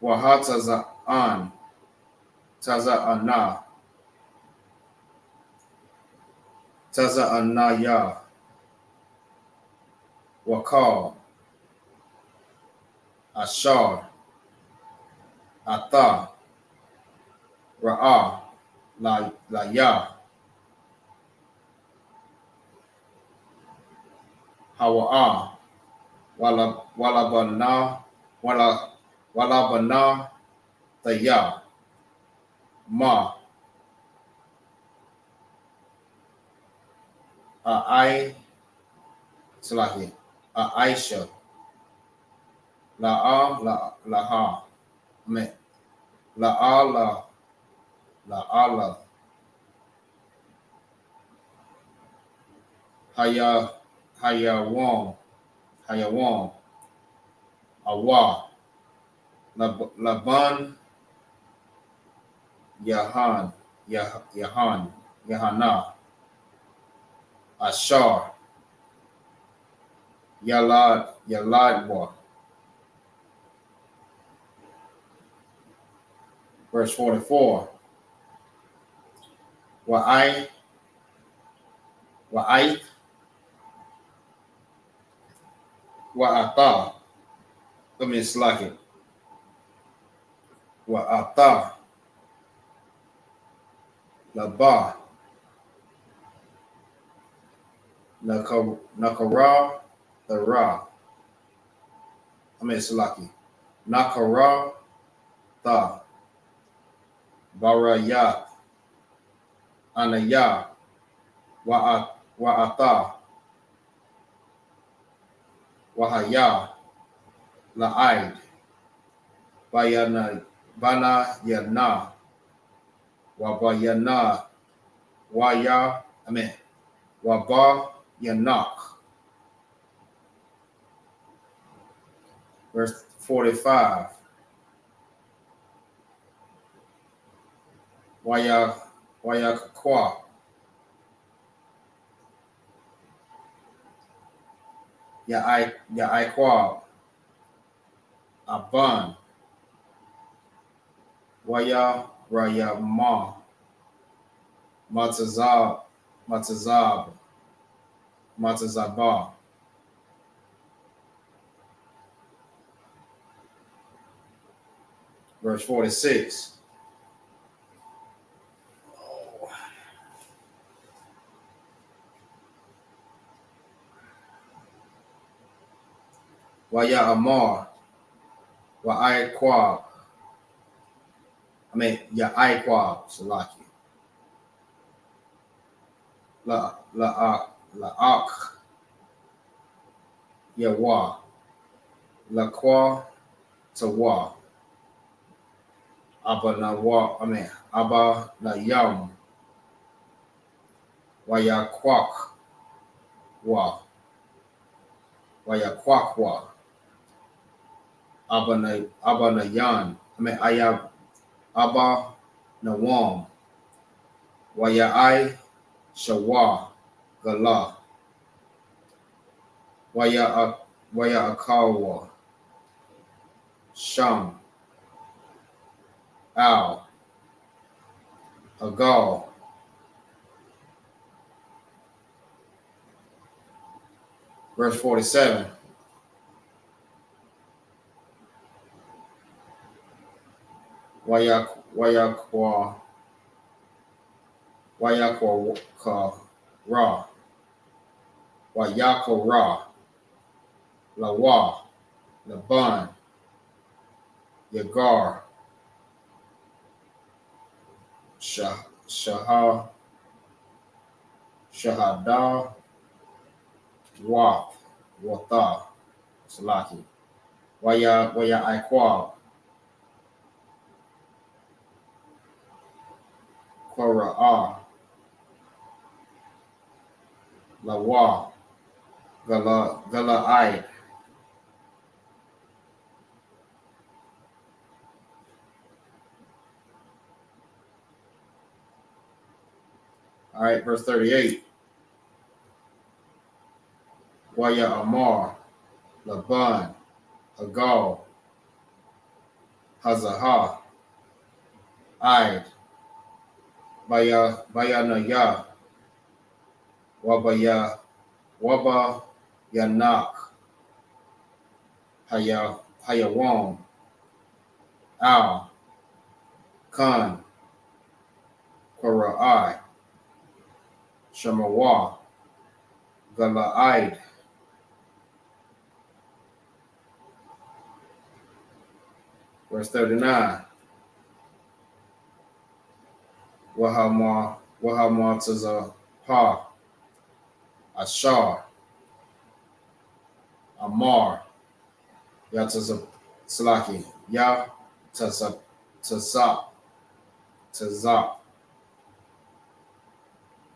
Wahataza'an, Taza'anaya, Wakal, Ashar, Ata, Ra'a, La Hawa'a, Walabana, Taya, Ma, Aisha, Laha, La'ala, Hayawam, Awa, Laban, Yahanna, Ashar, Yaladwa. Verse 44. Wa'ai, Wa'ata. Let me slack it. Wa'ata, Laba, Nakara, the Ra. Slaki. Nakara, Ta, Barayat, Anaya, Wa'ata, Wahaya, La'aid, Bana Yana, Wabayana, Waba Yanak. Verse 45. Wayakwa, Ya'ikwa, Aban, Rayama, Matazaba. Verse 46. Amar, Ya'ikwa, Salaki. La'ak, Yawa, Laqwa, Tawa, Abba Nayam, Wayakwakwa, Abba Nayan, Abba Nawam, Wayai Shawa, Gala, Wayakawa, Sham, Al, Agal, Verse 47. Wayakwa Ra. Wayako Ra. Lawa. Laban. Yagar. Shahada. Watha. Salaki. I.Q.A. Kora'ah. Lawa. Gala'ai. All right, verse 38. Waya Amar, Laban, Hagal, Hazahah, Aid, Bayanaya, Waba Yanak, Hayawam, Al, Khan, Kora'ai, Shemawa, Gala'id. Verse 39. Wahama Tazapah, Ashar, Amar, Salaki, Tazap,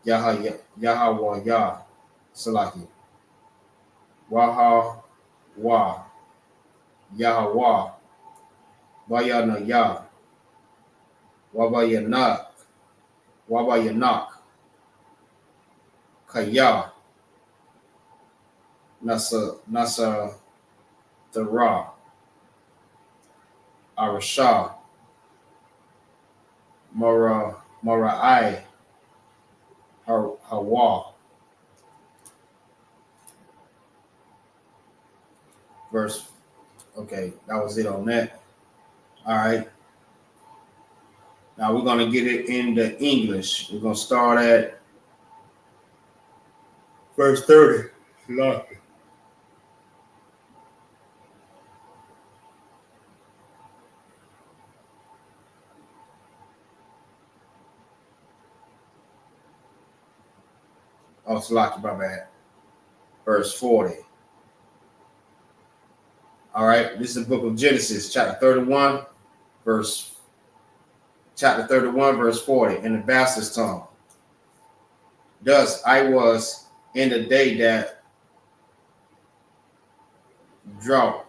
Yahawah, Salaki, Yahawah, Bayanaya, Wabayanak, Kaya, Nasa Dara, Arashah, Mara'ai, Hawa. Verse, okay, that was it on that. All right. Now we're going to get it into English. We're going to start at verse 30. Oh, Salaki, my bad. Verse 40. All right, this is the book of Genesis, chapter 31, verse 40, in the bastard's tongue. Thus I was in the day that drought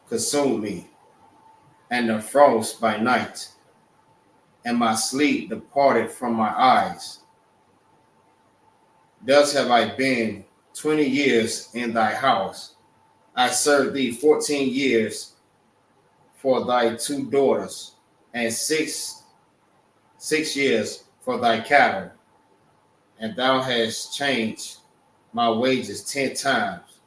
consumed me, and the frost by night, and my sleep departed from my eyes. Thus have I been 20 years in thy house. I served thee 14 years for thy 2 daughters, and six years for thy cattle, and thou hast changed my wages 10 times.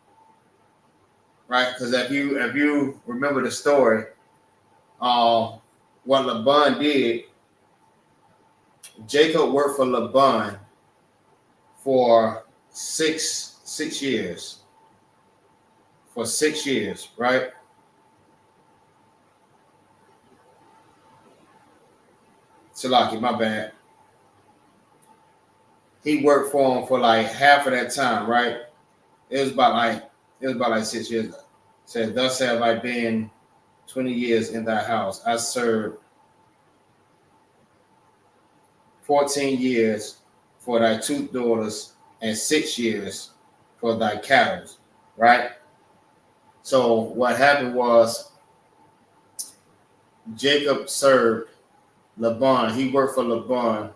Right? Because if you remember the story, what Laban did, Jacob worked for Laban for six years. For 6 years, right? Salaki, my bad. He worked for him for like half of that time, right? It was about like 6 years. Said, thus have I been 20 years in thy house. I served 14 years for thy 2 daughters and 6 years for thy cattle, right? So what happened was Jacob served Laban. He worked for Laban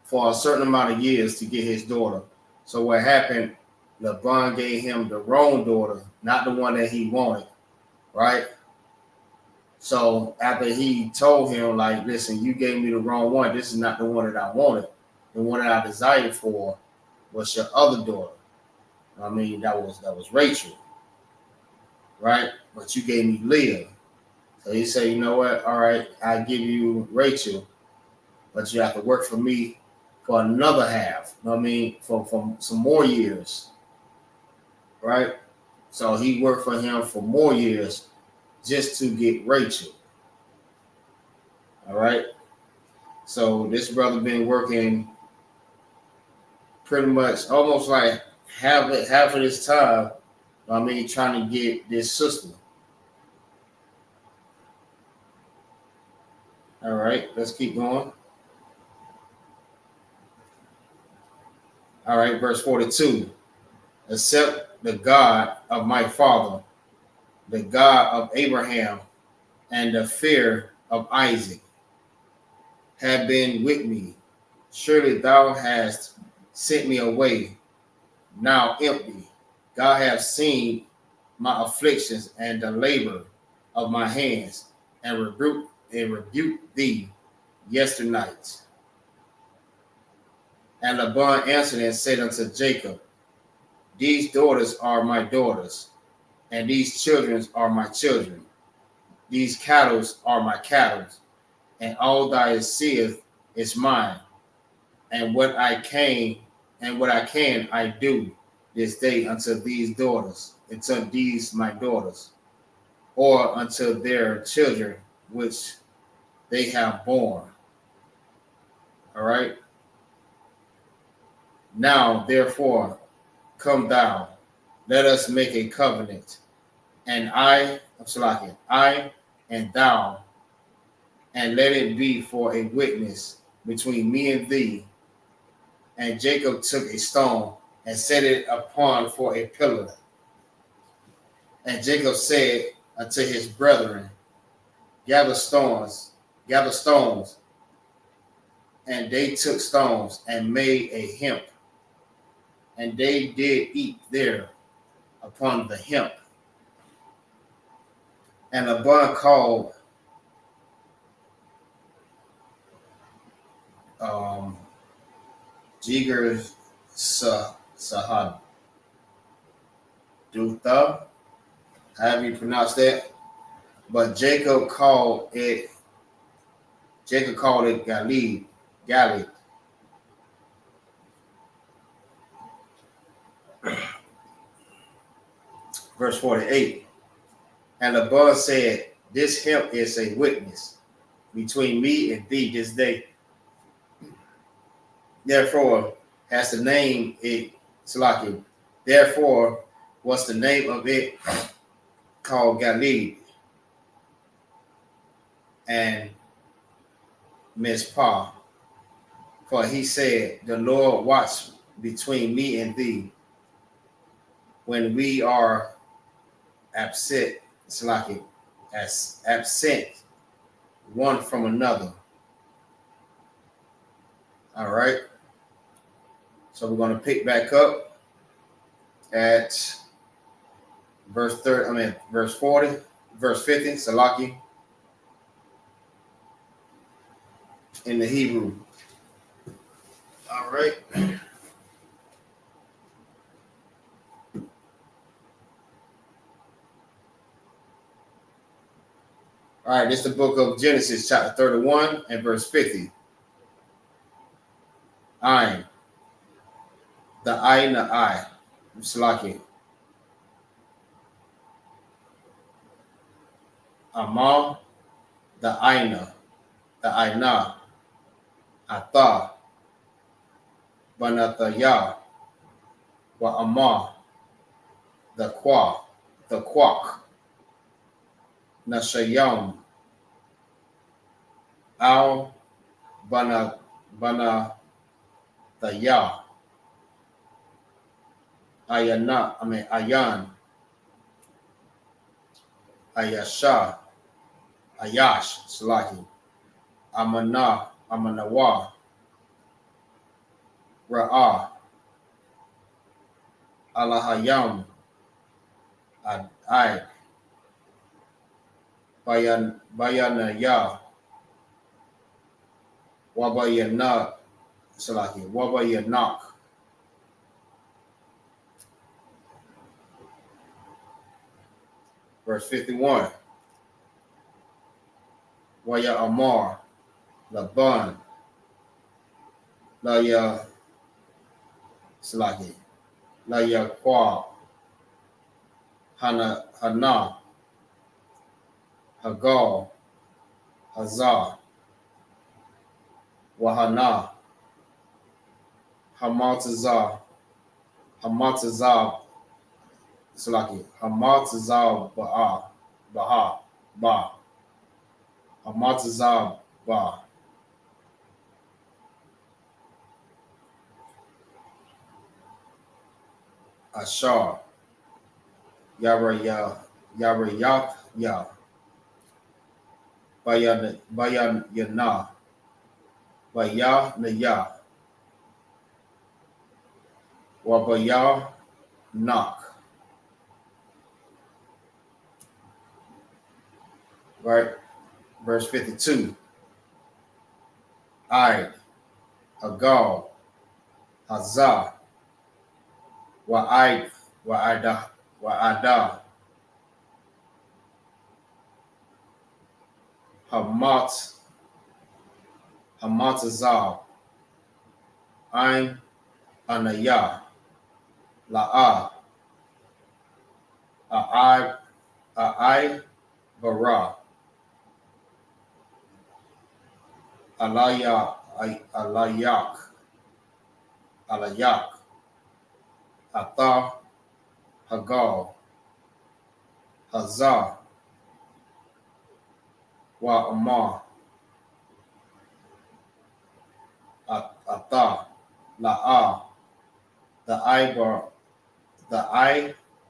for a certain amount of years to get his daughter. So what happened, Laban gave him the wrong daughter, not the one that he wanted, right? So after he told him, like, listen, you gave me the wrong one. This is not the one that I wanted. The one that I desired for was your other daughter. I mean, that was Rachel, right? But you gave me Leah. So he said, you know what? All right, I give you Rachel, but you have to work for me for another half. You know what I mean? For some more years, right? So he worked for him for more years just to get Rachel. All right. So this brother been working pretty much almost like half of his time. I mean, trying to get this sister. All right, let's keep going. All right, verse 42. Except the God of my father, the God of Abraham, and the fear of Isaac have been with me. Surely thou hast sent me away, now empty. God hath seen my afflictions and the labor of my hands, and rebuked thee yesternight. And Laban answered and said unto Jacob, these daughters are my daughters, and these children are my children. These cattle are my cattle, and all thy seest is mine. And what I can I do this day unto these daughters, unto these my daughters, or unto their children which they have borne. All right. Now therefore come thou, let us make a covenant, and I and thou, and let it be for a witness between me and thee. And Jacob took a stone and set it upon for a pillar. And Jacob said unto his brethren, gather stones. And they took stones and made a hemp. And they did eat there upon the hemp. And Laban called Jigar Sahad Dutha, however you pronounce that. But Jacob called it Galid. Verse 48. And Laban said, this hemp is a witness between me and thee this day. Therefore, has the name it Salaki. Therefore, what's the name of it called Galid and Mizpah? For he said, the Lord watch between me and thee when we are absent, Salaki, as absent one from another. All right. So we're going to pick back up at verse 40, verse 50, Salaki, in the Hebrew. All right. All right, this is the book of Genesis, chapter 31 and verse 50. Ayin, the I, Salaki. Amal, the Aina, Atha, Banataya, Wa Amah, the Quak, Nashayam, Al, Banataya, Ayan, Ayash, Salaki, Amanawa, Ra'ah, Alahayam, Ai, Bayanaya, Wabayanak, Salaki, Wabayanak, Verse 51. Waya Amar, Laban, Laya Slaki, Laya Kwa, Hana, Hagal, Hazar, Wahana, Hamatazar, Slaki, Hamatazar Ba, Hamatazar Ba, Ashar, Yara Ya, Bayan Yana, Baya Naya, Wabaya Nak. Right? Verse 52. Id, Hagal, Hazah, Wa'ada, Hamatazal, Ain, Anaya, La'a, A'ai, Bara, Alayak, Atha, Hagal, Hazah, Wa'amar, Atha, La'a, the I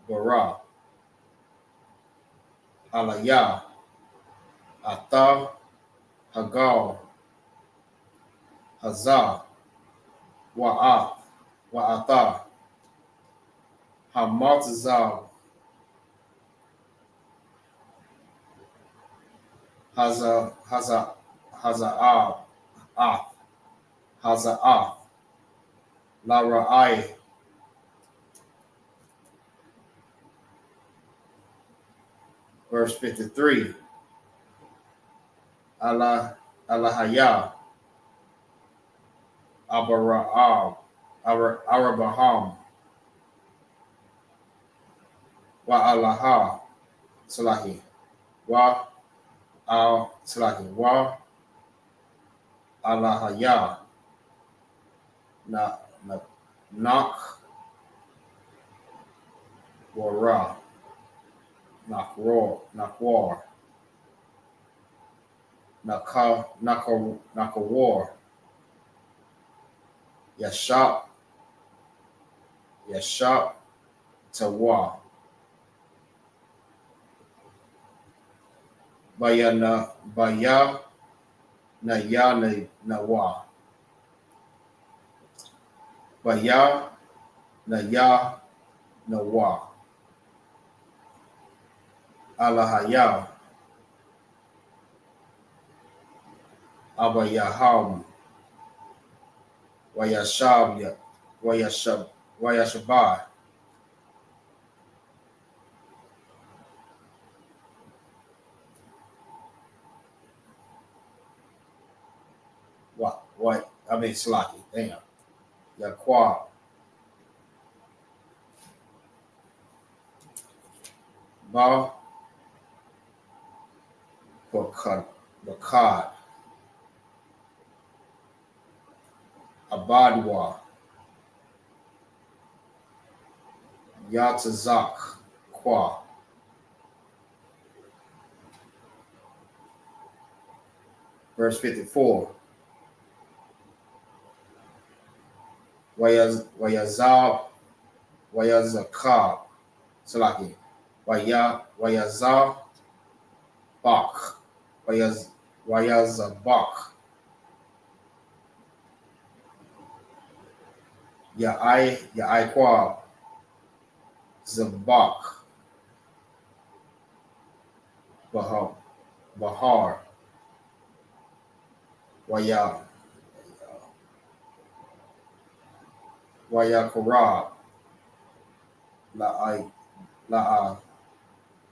Bara, Alaya, Atha, Hagal, Hazah, Wa'atha, Hamatazal, Haza'ah, Lara'ai. Verse 53. Alahaya, Arabaham, Wa'alaha, Salahi, Wa Alahaya, Nak, Wara, Nakwar, Nakawar, Yashap, Tawa, Baya Nawa, Baya Nawa, Alahaya, Abayaham, Wayashabah. Slaki, damn. Yaqua, Ba, Bakad, Abadwa, Yatazak, Kwa. Verse 54. Wayazakab, Salaki, Wayazabak, Wayazabak, Ya'ai Zabak, Bahar, Wayakarab, La'a,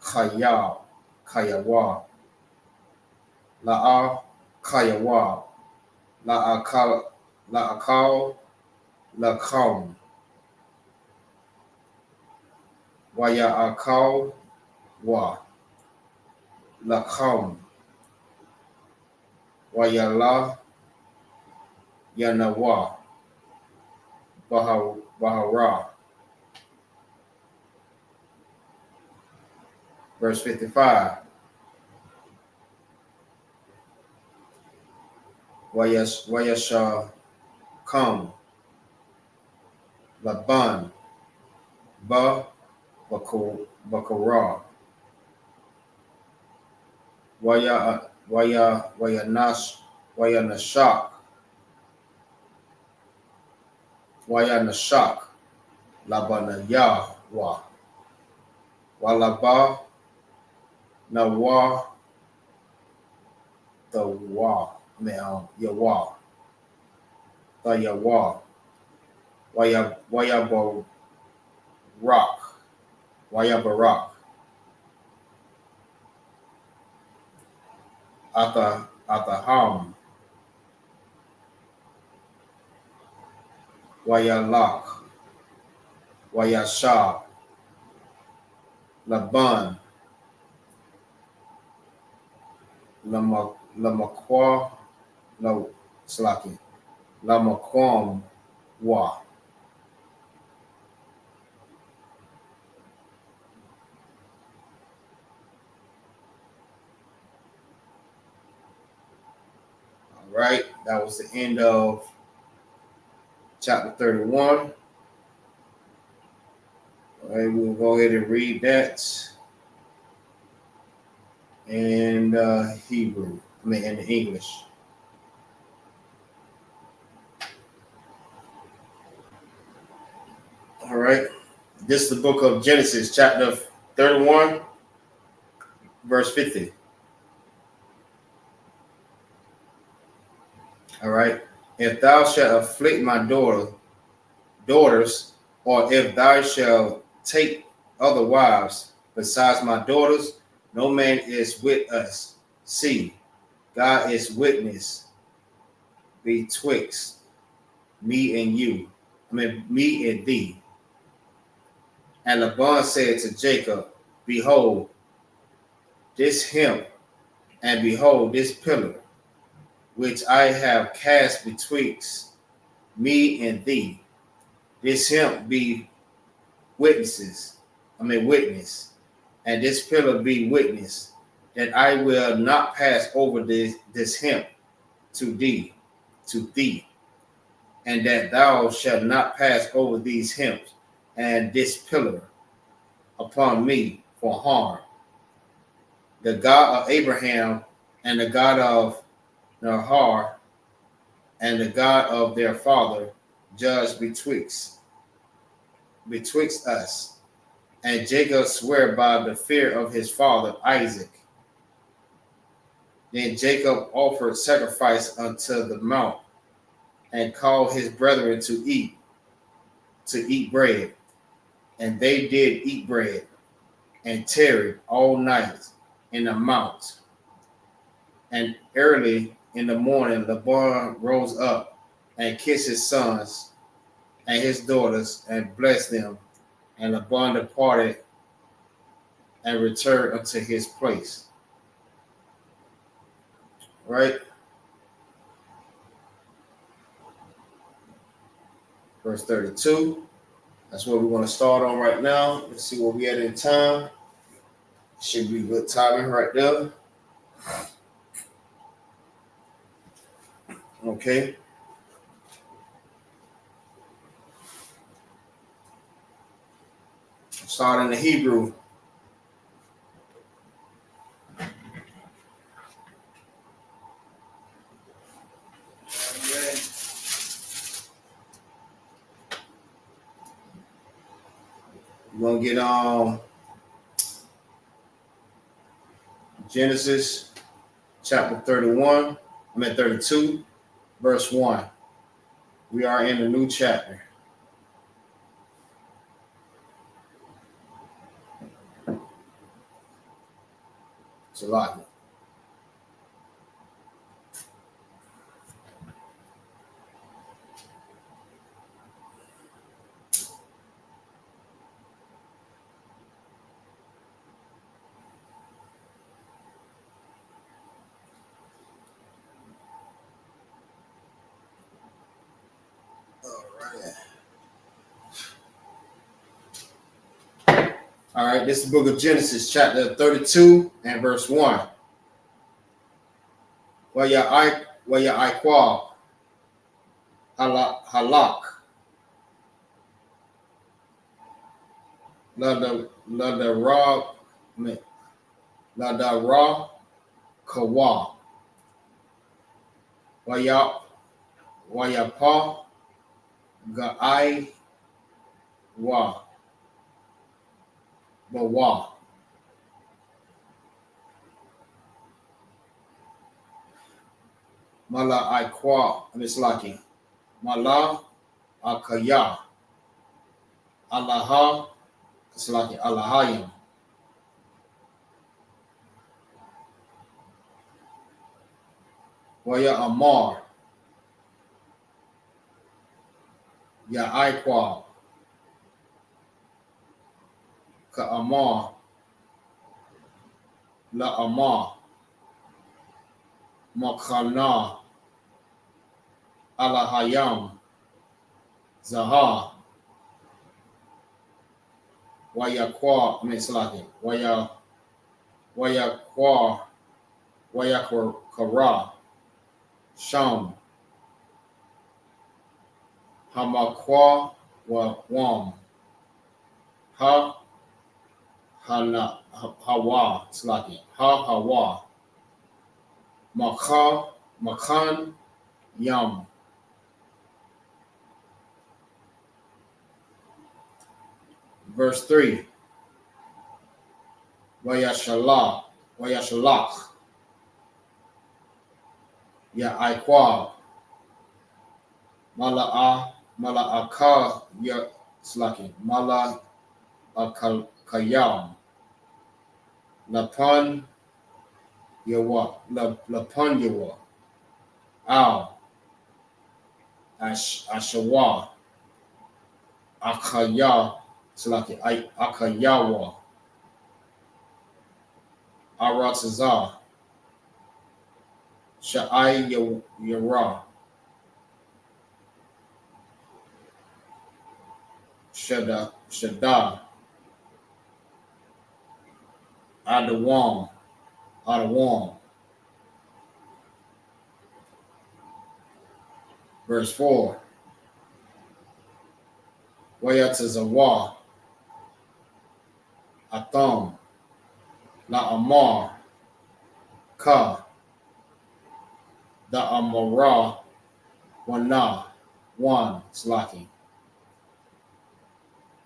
Kaya, Kayawa, La'a, Kayawa, La'akal, La'akal, Lakam, Waya'akal, Wa, Lakam, Wayala, Yanawa, Bahara. Verse 55. Wayasha come, Laban, Ba, Bakara, Wayanashak, Wayanashak, Labanaya, Walaba, Nawa, the Wa, Yawa, the Yawa, Wayabarak, Wayabarak, Ataham, Wayalak, Wayasha, Laban, Lamakwa, no, Slaki, Lamakwam, Wa. All right, that was the end of chapter 31. All right, we'll go ahead and read that in Hebrew, in English. All right, this is the book of Genesis, chapter 31, verse 50. All right, if thou shalt afflict my daughters, or if thou shalt take other wives besides my daughters, no man is with us. See, God is witness betwixt me and you. Me and thee. And Laban said to Jacob, behold, this hemp, and behold, this pillar, which I have cast betwixt me and thee. This hemp be witness, and this pillar be witness, that I will not pass over this hemp to thee, and that thou shalt not pass over these hemps and this pillar upon me for harm. The God of Abraham and the God of Nahor and the God of their father judge betwixt us. And Jacob sware by the fear of his father Isaac. Then Jacob offered sacrifice unto the mount and called his brethren to eat bread. And they did eat bread and tarried all night in the mount. And early in the morning, Laban rose up and kissed his sons and his daughters and blessed them. And Laban departed and returned unto his place. Right? Verse 32. That's what we want to start on right now. Let's see where we at in time. Should be good timing right there. Okay. Starting the Hebrew. We're going to get Genesis chapter 32, verse 1. We are in a new chapter. Salaki. All right, this is the book of Genesis, chapter 32 and verse 1. YAHIQ halak ladara kawa wayapa gaai wa bawa mala aikwa mislaki mala akaya alaha mislaki alahayim waya amar ya aikwa ka amar la amar makana alahayam zaha wayakwa mislaki wayakwa wayakara sham hamakwa wa wam ha hana hawa slaki ha hawa makan yam. Verse 3. Wayashalak ya aiqab mala'aka ya slaki mala'akayam lapan yawa al ashawa akaya slaki akayawa aratazah sha'ai yara shada adawam verse 4. Wayatazawa atham la amar ka the amara wana one slaki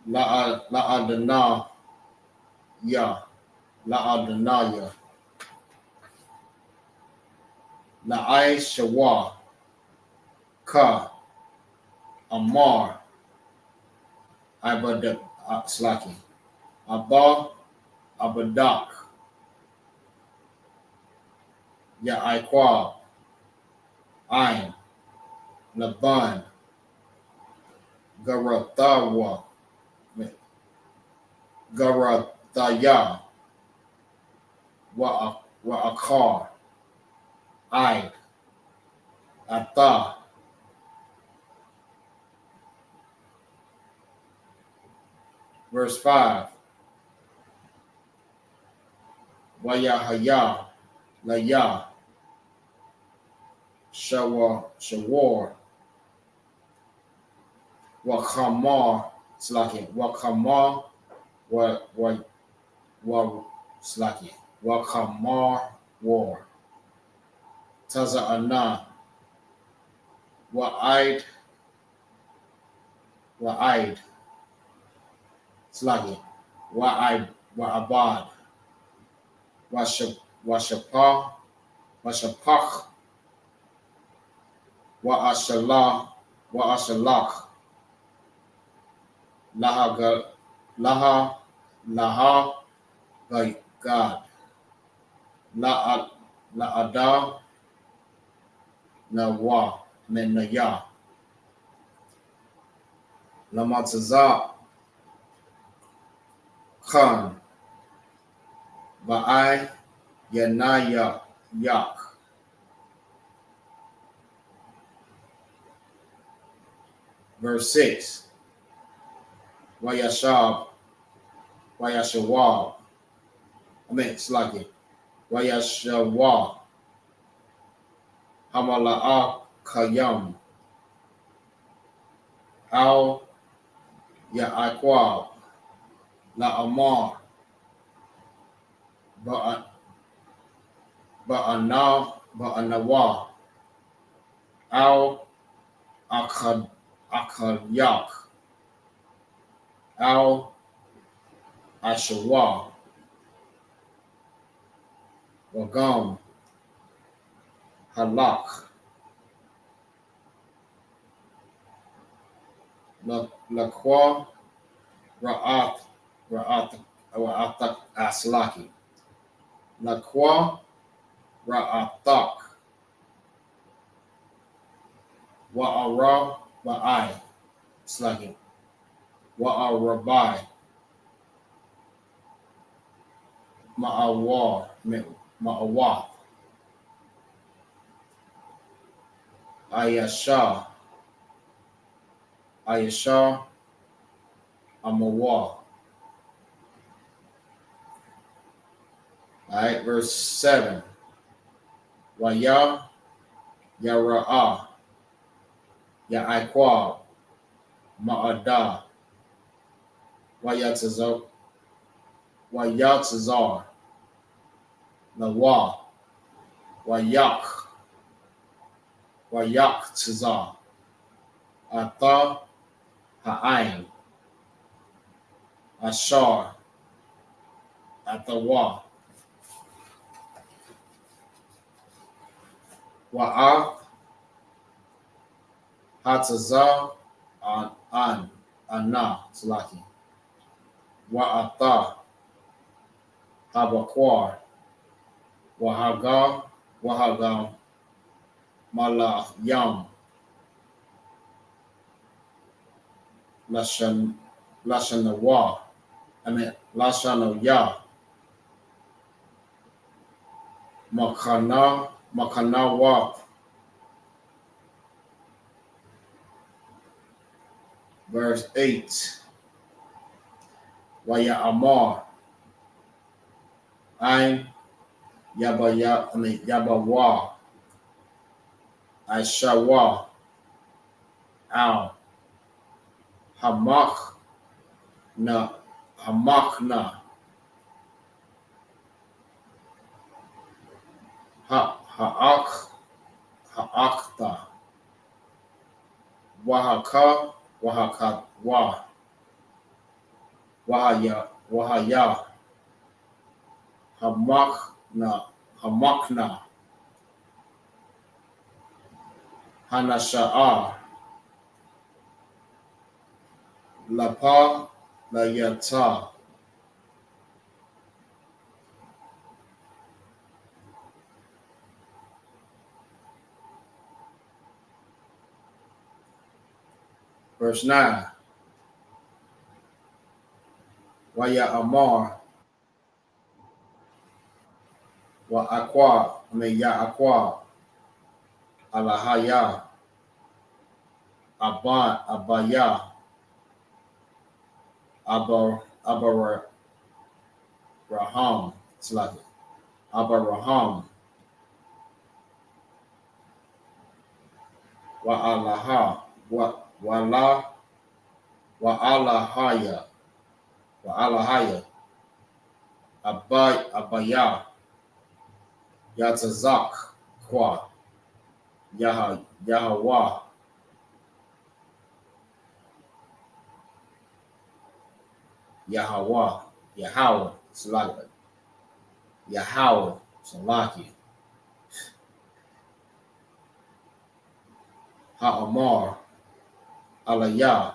la adana ya la I.S.U.P.K ka amar ibada slaki abba abadak ya aiqab ain laban garathaya wa akar aid ata. Verse 5. Wayahaya laya shawar wakamar slaki wakamar wa slaki wakamar war taza'ana wa'aid slaki wa'abad washapak wa'ashalak laha God La'ada, Nawa, Naya, Lamataza, Khan, Ba'ai, Yanaya, Yak. Verse 6. Wayashab, Wayashawab. It's like it. Wayashawab. Hamala'a Kayam. Al Ya'akwab. La'amar. Ba'anawa. Al Akayak. Al Ashawa. Wagam. Halak. Lakwa. Ra'atak Aslaki. Lakwa. Ra'atak. Wa'ara Ba'ai. Slaki. Wa'arabai. Ma'awar. Ayasha, Amawar. Alright, verse 7. Waya, Yara'ah, Ya'aikwab, Ma'adah, Wayatazar, Nawa, Wayak Tazar, Atha, Ha'ain, Ashar, Athawa, Wa'ah, Hatazar, Anna, Slaki, Wa'atha, Habakwar, Wahagam, Malayam, Lashanawa, Lashanaya, Makanawa. Verse 8. Waya Amar, Ain, Yabawa, Aishawa, Al, Hamakna, Ha'akta, Wahaya, Hamakna, Hanasha'ar, Lapa, Layata. Verse 9. Waya Amar, Ya'akwa, Alahaya, Abaya, Abaraham, it's like it. Abaraham, Wa'alaha, Wa'alahaya, Abaya, Yatazak, Kwa, Yahweh, Yahweh, Salaki, Yahweh, Salaki, Ha'amar, Aliyah,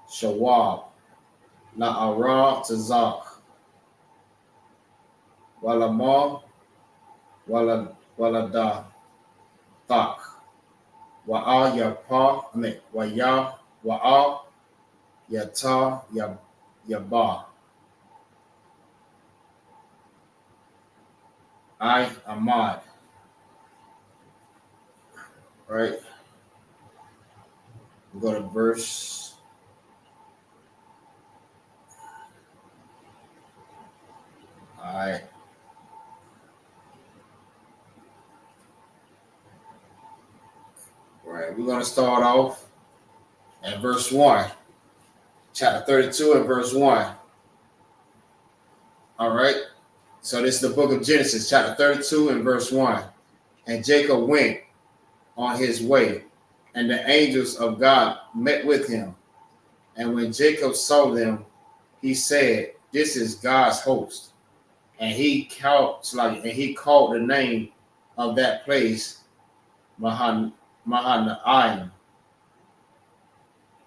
Shawab, Na'ara Tazak, Walamar, Walada Tak, Wa'a Yapa, Waya, Wa'a Yata Yaba, I Ahmad. Right? We go to verse. All right. Right. We're going to start off at verse 1. Chapter 32 and verse 1. All right. So this is the book of Genesis, chapter 32 and verse 1. And Jacob went on his way, and the angels of God met with him. And when Jacob saw them, he said, "This is God's host." And he called the name of that place Mahanaim.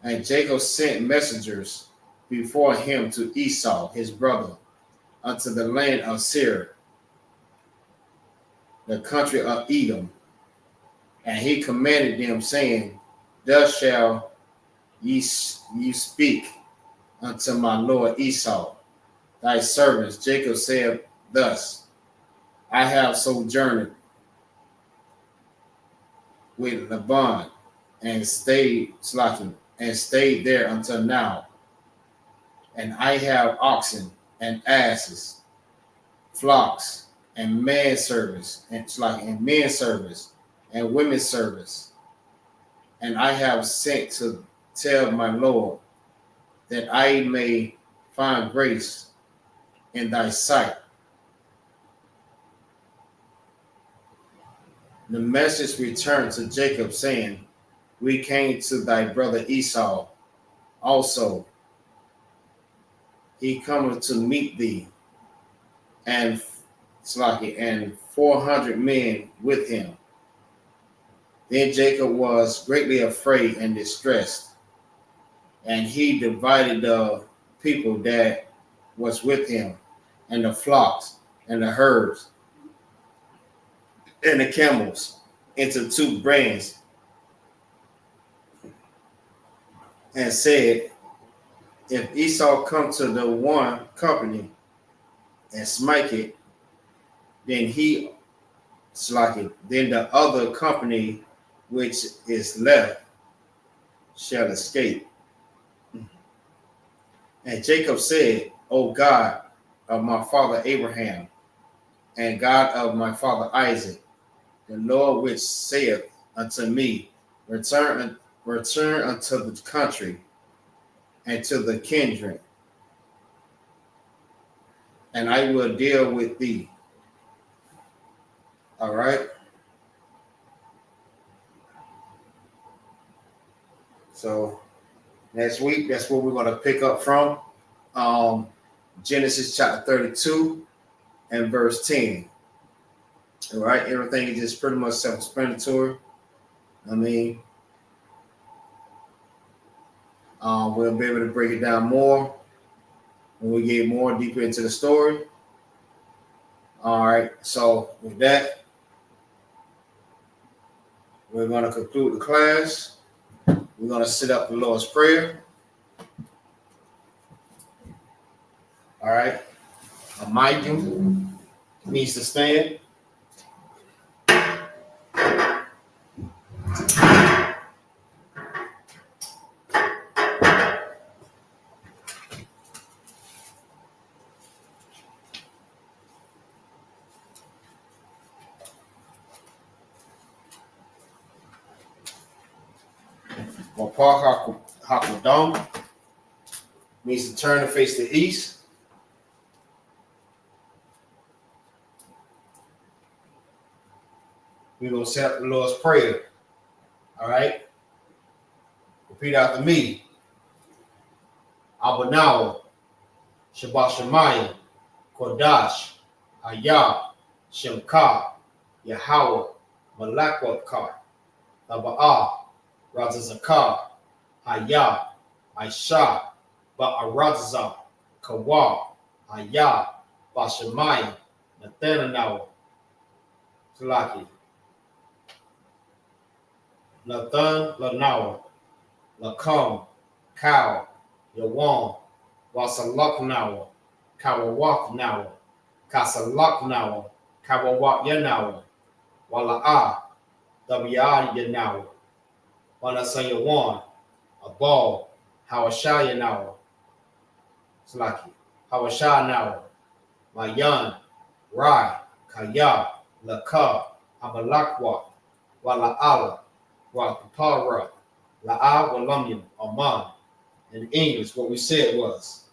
And Jacob sent messengers before him to Esau, his brother, unto the land of Seir, the country of Edom. And he commanded them, saying, "Thus shall ye speak unto my lord Esau, thy servants." Jacob said thus, "I have sojourned with Laban and stayed there until now. And I have oxen and asses, flocks, and men service, and men service, and women service. And I have sent to tell my Lord that I may find grace in thy sight." The message returned to Jacob, saying, "We came to thy brother Esau also. He cometh to meet thee, and 400 men with him." Then Jacob was greatly afraid and distressed, and he divided the people that was with him, and the flocks, and the herds, and the camels into two bands, and said, "If Esau come to the one company and smite it, then then the other company which is left shall escape." And Jacob said, "O God of my father Abraham, and God of my father Isaac, the Lord which saith unto me, Return unto the country and to the kindred, and I will deal with thee." All right. So next week, that's where we're going to pick up from. Genesis chapter 32 and verse 10. All right. Everything is just pretty much self-explanatory. I mean, we'll be able to break it down more when we get more deeper into the story. All right. So with that, we're going to conclude the class. We're going to set up the Lord's Prayer. All right. A mic needs to stand. Wapar Hakudam means to turn and face the east. We're going to set up the Lord's Prayer. All right. Repeat after me. Abanawa, Shabbat Shemayim, Kodash, I.S.U.P.K, Yahweh, BLACKWATCH, Taba'ah, Razazakah, Hayah, I.S.H.A.P.K, Kawa, Hayah, Bashemayim, Nathanael, Salaki, Nathan, Lanawa, Lakam, Cow, Yawan, Wasalaknawa, Kawawaknawa, Kasalaknawa, Kawawak Yanawa, Wala'a, Wiyad Yanawa, Walasayawan, Abal, Hawashayanawa, Salaki, Hawashanawa, Mayan, Rai, Kaya, Laka, Amalakwa, Wala'ala, Wakapara, La'a Walamyam, Aman. In English, what we said was,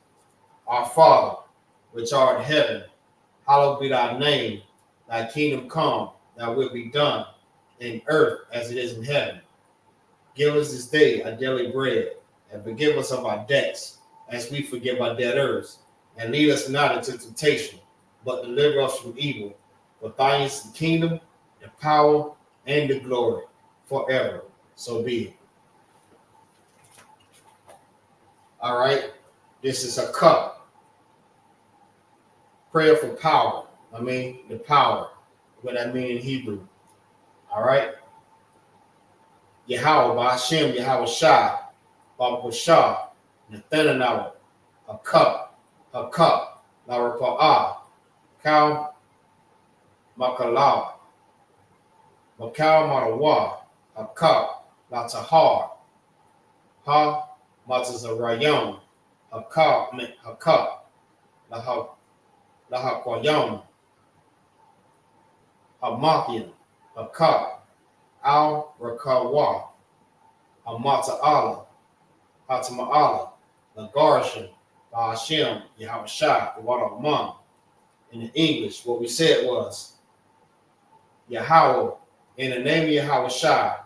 Our Father, which art in heaven, hallowed be thy name, thy kingdom come, thy will be done, in earth as it is in heaven. Give us this day our daily bread, and forgive us of our debts, as we forgive our debtors. And lead us not into temptation, but deliver us from evil. For thine is the kingdom, the power, and the glory, forever. So be it. All right. This is a cup. Prayer for power. The power. What that mean in Hebrew. All right. Yahweh, Ba'ashem, Yahweh Shai, Baba Shah, Nathanael, a cup, Larapa'ah, Cow, Makalah, Makal Marawa, a cup, Latahar, Ha, Matazarayan, a cup, Lahakwayan, Hamakian, a cup, Al Rakawa, Hamata'ala, Hatama'ala, Lagarshan, Ba'ashem, Yahweh Shai, the water of Man. In the English, what we said was, Yahweh, in the name of Yahweh Shai,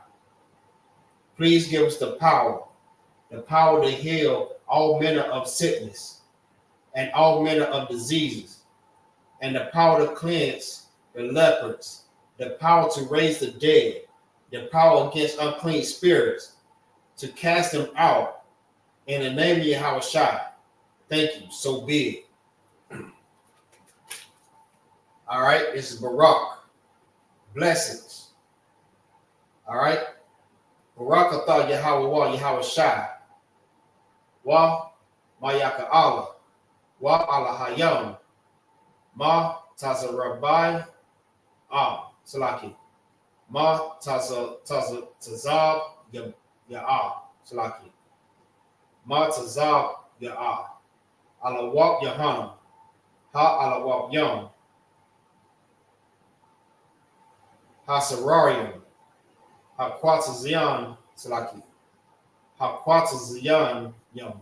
please give us the power to heal all manner of sickness and all manner of diseases, and the power to cleanse the lepers, the power to raise the dead, the power against unclean spirits, to cast them out in the name of Yahweh Shai. Thank you. So be it. All right. This is Barak. Blessings. All right. Barak atah Yahweh wa Yahweh Shai. Wa Mayaka Allah. Wa Allah Hayam. Ma Taza Rabbi. Salaki. Ma Taza Tazab Ya'ah. Salaki. Ma Tazab Ya'ah. Alawak YAHANNA. Ha Alawak Yom. Ha Sararium. Ha Quatazian Salaki. Ha Quatazian Yom.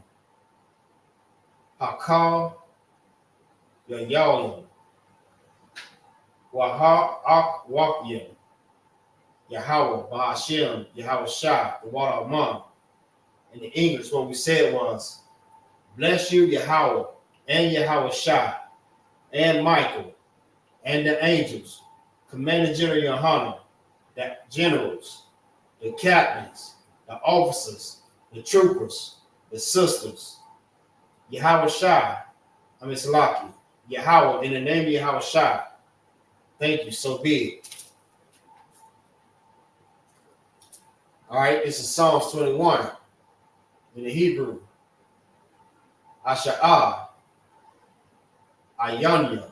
Ha Ka Yayawim. Wa Ha Ak Wakyim. Yahweh, Ba'ashem, Yahweh Shai, the water of Man. In the English, what we said was, bless you, Yahweh, and Yahweh Shai, and Michael, and the angels, Commander General YAHANNA, the generals, the captains, the officers, the troopers, the sisters, Yahweh Shai, Salaki, Yahweh, in the name of Yahweh Shai. Thank you, so be it. All right, this is Psalms 21 in the Hebrew. Asha'ah, Ayanya,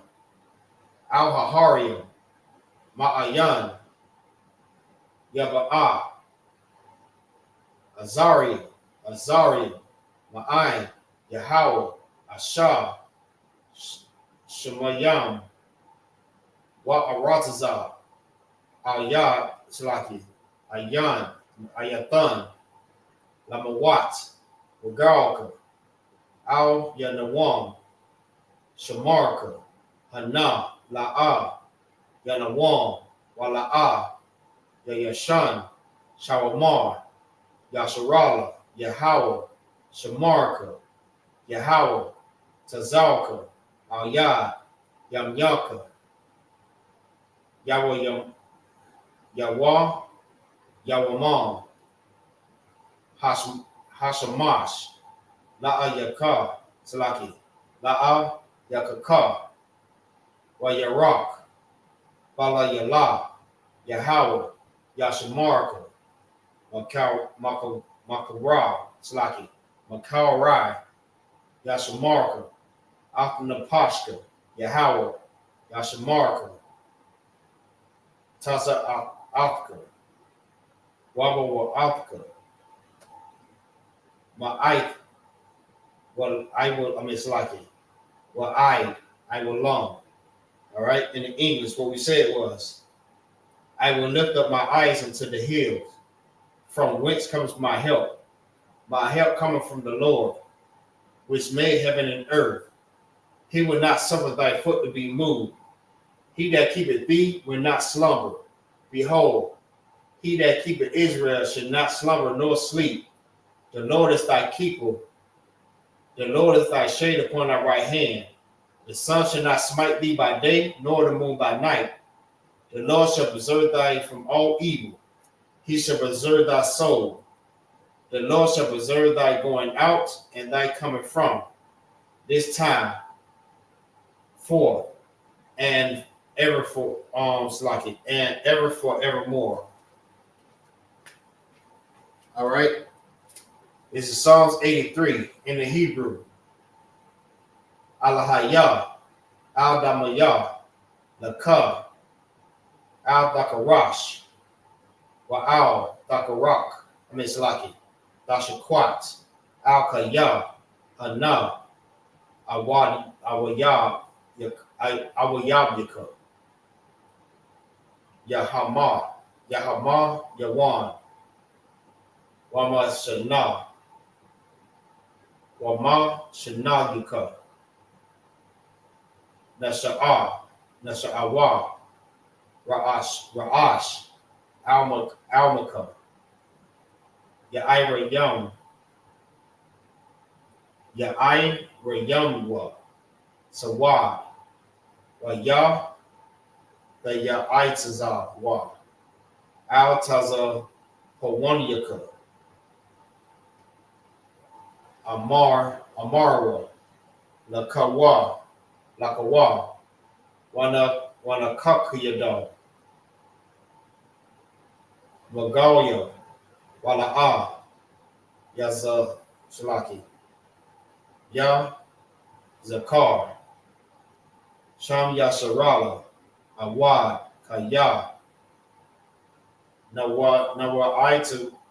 Al-Hahariya, Ma'ayan, Yaba'ah, Azariah, Ma'ayin, Yahweh, Ashah, Shemayam, Wa'aratazah, Ayad, Salaki, Ayan, Ayathan, Lamawat, Wagalka, Al Yanawam, Shamarka, Hana, La'a, Yanawam, Wala'a, Yayashan, Shawamar, Yasharala, Yahweh, Shamarka, Yahweh, Tazalka, Al-Yad, Yamyaka, Yahweh, Yahweh, Yawamam, Hashamash, La'a Yaka, Salaki, La'a Yakaka, Yarak, Bala Yala, Yahweh, Yashamarka, Makara, Slaki, Makarai, Yashamarka, Aknapashka, Yahweh, Yashamarka, Tasa Alka, Waba Alka, Ma'aik, well, I will, I mean, Slaki, well, I will long. All right, in the English, what we said was, I will lift up my eyes unto the hills, from whence comes my help. My help cometh from the Lord, which made heaven and earth. He will not suffer thy foot to be moved. He that keepeth thee will not slumber. Behold, he that keepeth Israel should not slumber nor sleep. The Lord is thy keeper. The Lord is thy shade upon thy right hand. The sun shall not smite thee by day, nor the moon by night. The Lord shall preserve thee from all evil. He shall preserve thy soul. The Lord shall preserve thy going out and thy coming from this time forth and ever for and ever forevermore. All right. This is Psalms 83 in the Hebrew. Alahayah, Al-Damayah, Lakah, Al-Dakarash, Wa'al, Dakarak, Slaki, Dashakwat, Al-Kayah, Hana, Awayab, Awayabika, Yahama, Yawan, Wama Shana, Wama Shana Yuka, Nasha'awa, Ra'ash, Almaka, Ya'ira Yamwa, Sawad, Wa'yah, the Ya'itazah Wa, Al-Taza Pawanyaka, Amarwa, Lakawa, Wanakakiyado, Magalia, Wala'a, Yaza Shalaki, Ya Zakar, Sham Yasharala, Awad, Kaya, Nawa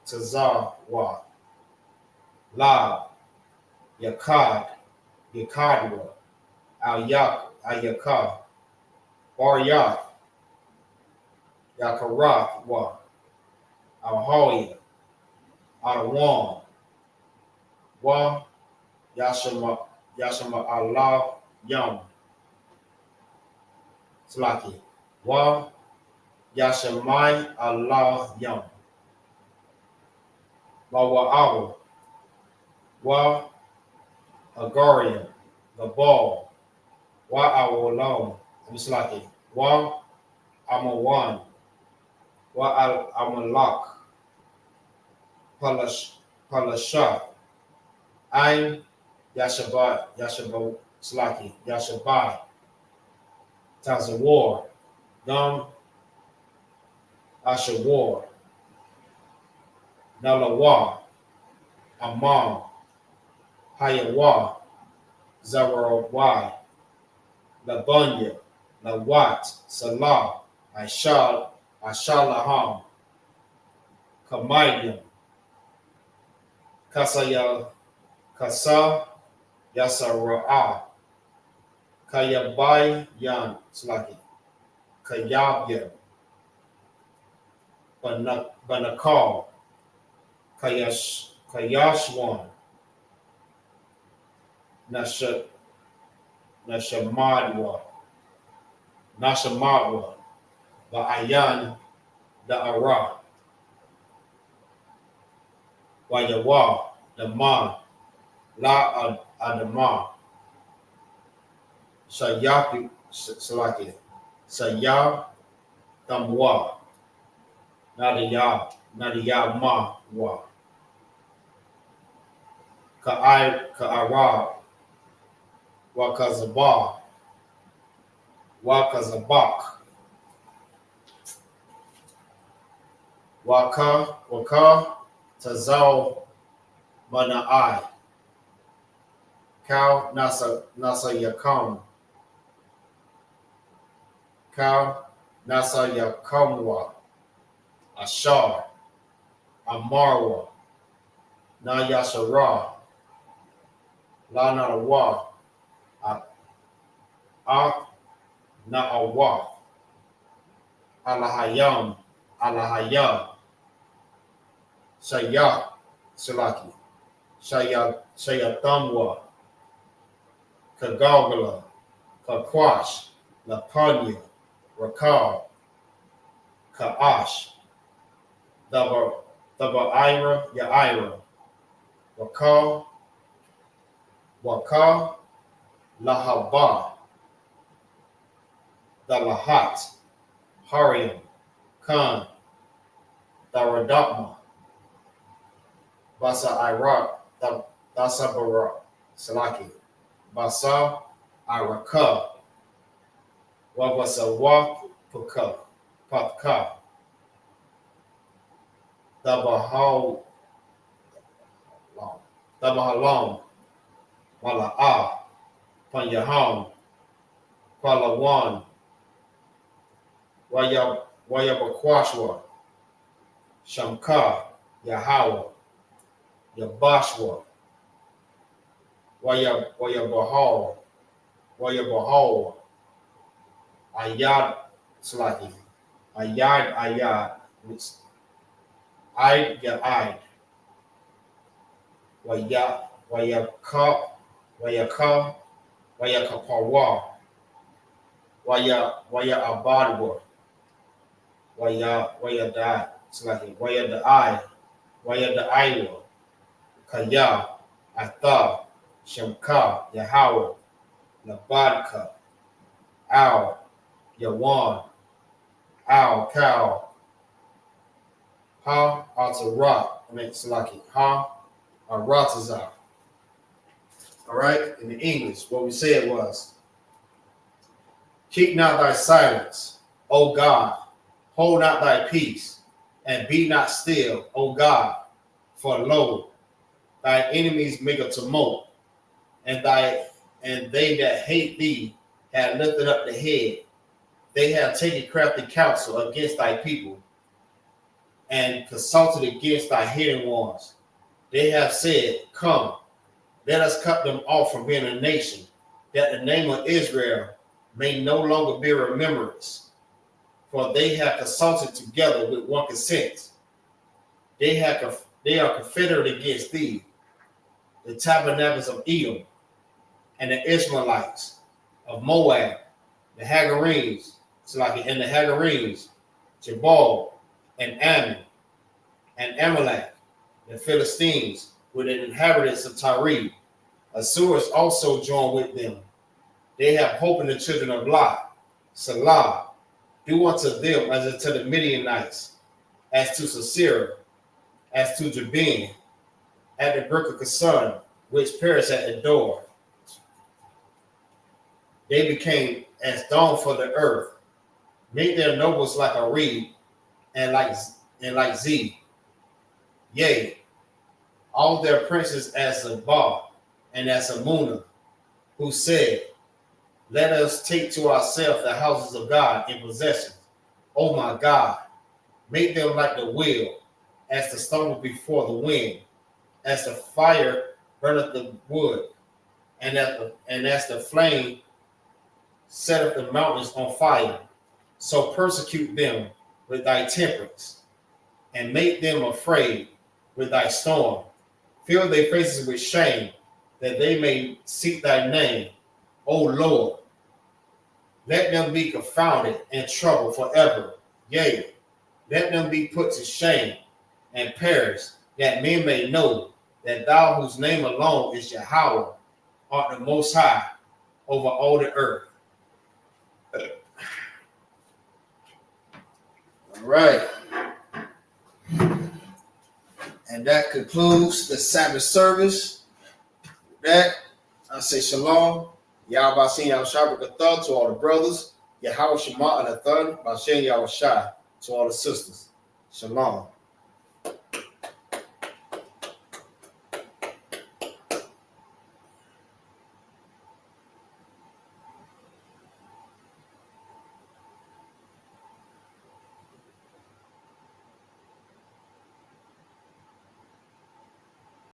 Tazawa, Lab, Yakadwa, Ayakar, Baryak, Yakarath, Alhoya, Adawan, Yashama Allah Yam, Slaki, Yashamai Allah Yam, Awa, Agarian, Gabal, Awalon, Slaki, Amawan, Amalak, Palasha, Ein Yashabai, Slaki, Yashabai, Tazawar, Gum, Ashawar, Nalawa, Amam, Hayawa, Zarawai, Labunya, Lawat, Salah, Ashalaham, Kamayim, Kasa, Yasara'a, Kayabai Yan, Slaki, Kayabya, Banakal, Kayashwan, Nashamadwa, Ba'ayan, Da'ara, Wayawa, Daman, La Adama, Shayaki, Salaki, Sayah, Tamwa, Nadiya Ma, Wa, Ka'ara, Wakazaba, Wakazabak. Waka Tazal Mana'ai. Kau Nasa Yakam. Kau Nasa Yakamwa. Ashar. Amarwa. Na Yashara. La Narawa. Ak Na'awa. Alahayam. Alahayam. Shayak. Salaki. Shayatamwa. Kagagala. Kakwash. Lapanya. Rakal. Ka'ash. Ira, Yaira, Waka, Lahaba, Dalahat, Hariam, Khan, Daradakma, Basa Iraq, Dasa Barak, Salaki, Basa Iraka, Wabasa Wapuka, Papka, Dabahalam, Mala'ah, Panyaham, Palawan, Wayabakwashwa, Shamka, Yahawa, Yabashwa, Wayabahal, Ayad, Slaki, Ayad, Ya'id, Wayakapawa, Abadwa, Wayadai, Slaki, Wayadaiwa, Kaya, Atha, Shamka, Yahawa, Labadka, Al, Yawan, Al, Cow, Ha, Atarak, Slaki, Ha, Aratazah. All right, in the English, what we said was, keep not thy silence, O God, hold not thy peace, and be not still, O God, for lo, thy enemies make a tumult, and they that hate thee have lifted up the head. They have taken crafty counsel against thy people, and consulted against thy hidden ones. They have said, come, let us cut them off from being a nation, that the name of Israel may no longer be remembrance. For they have consulted together with one consent. They are confederate against thee, the tabernacles of Edom, and the Ishmaelites of Moab, the Hagarenes, and the Hagarenes, Jabal, and Ammon, and Amalek, the Philistines, with the inhabitants of Tyre. Assyrians also join with them. They have hope in the children of Lot. Salah, do unto them as unto the Midianites, as to Sisera, as to Jabin, at the brook of Kasan, which perished at the door. They became as dawn for the earth. Make their nobles like a reed, and like Z. Yea, all their princes as a Ba, and as a Muna, who said, let us take to ourselves the houses of God in possession. Oh my God, make them like the wheel, as the stone before the wind, as the fire burneth the wood, and as the flame setteth the mountains on fire. So persecute them with thy temperance, and make them afraid with thy storm. Fill their faces with shame, that they may seek thy name, O Lord. Let them be confounded and troubled forever. Yea, let them be put to shame and perish, that men may know that thou, whose name alone is Yahweh, art the most high over all the earth. All right. And that concludes the Sabbath service. With that, I say shalom. Y'all about seeing y'all to all the brothers Yahweh Shema and Athan, Bashem Yahweh Shai, to all the sisters. Shalom.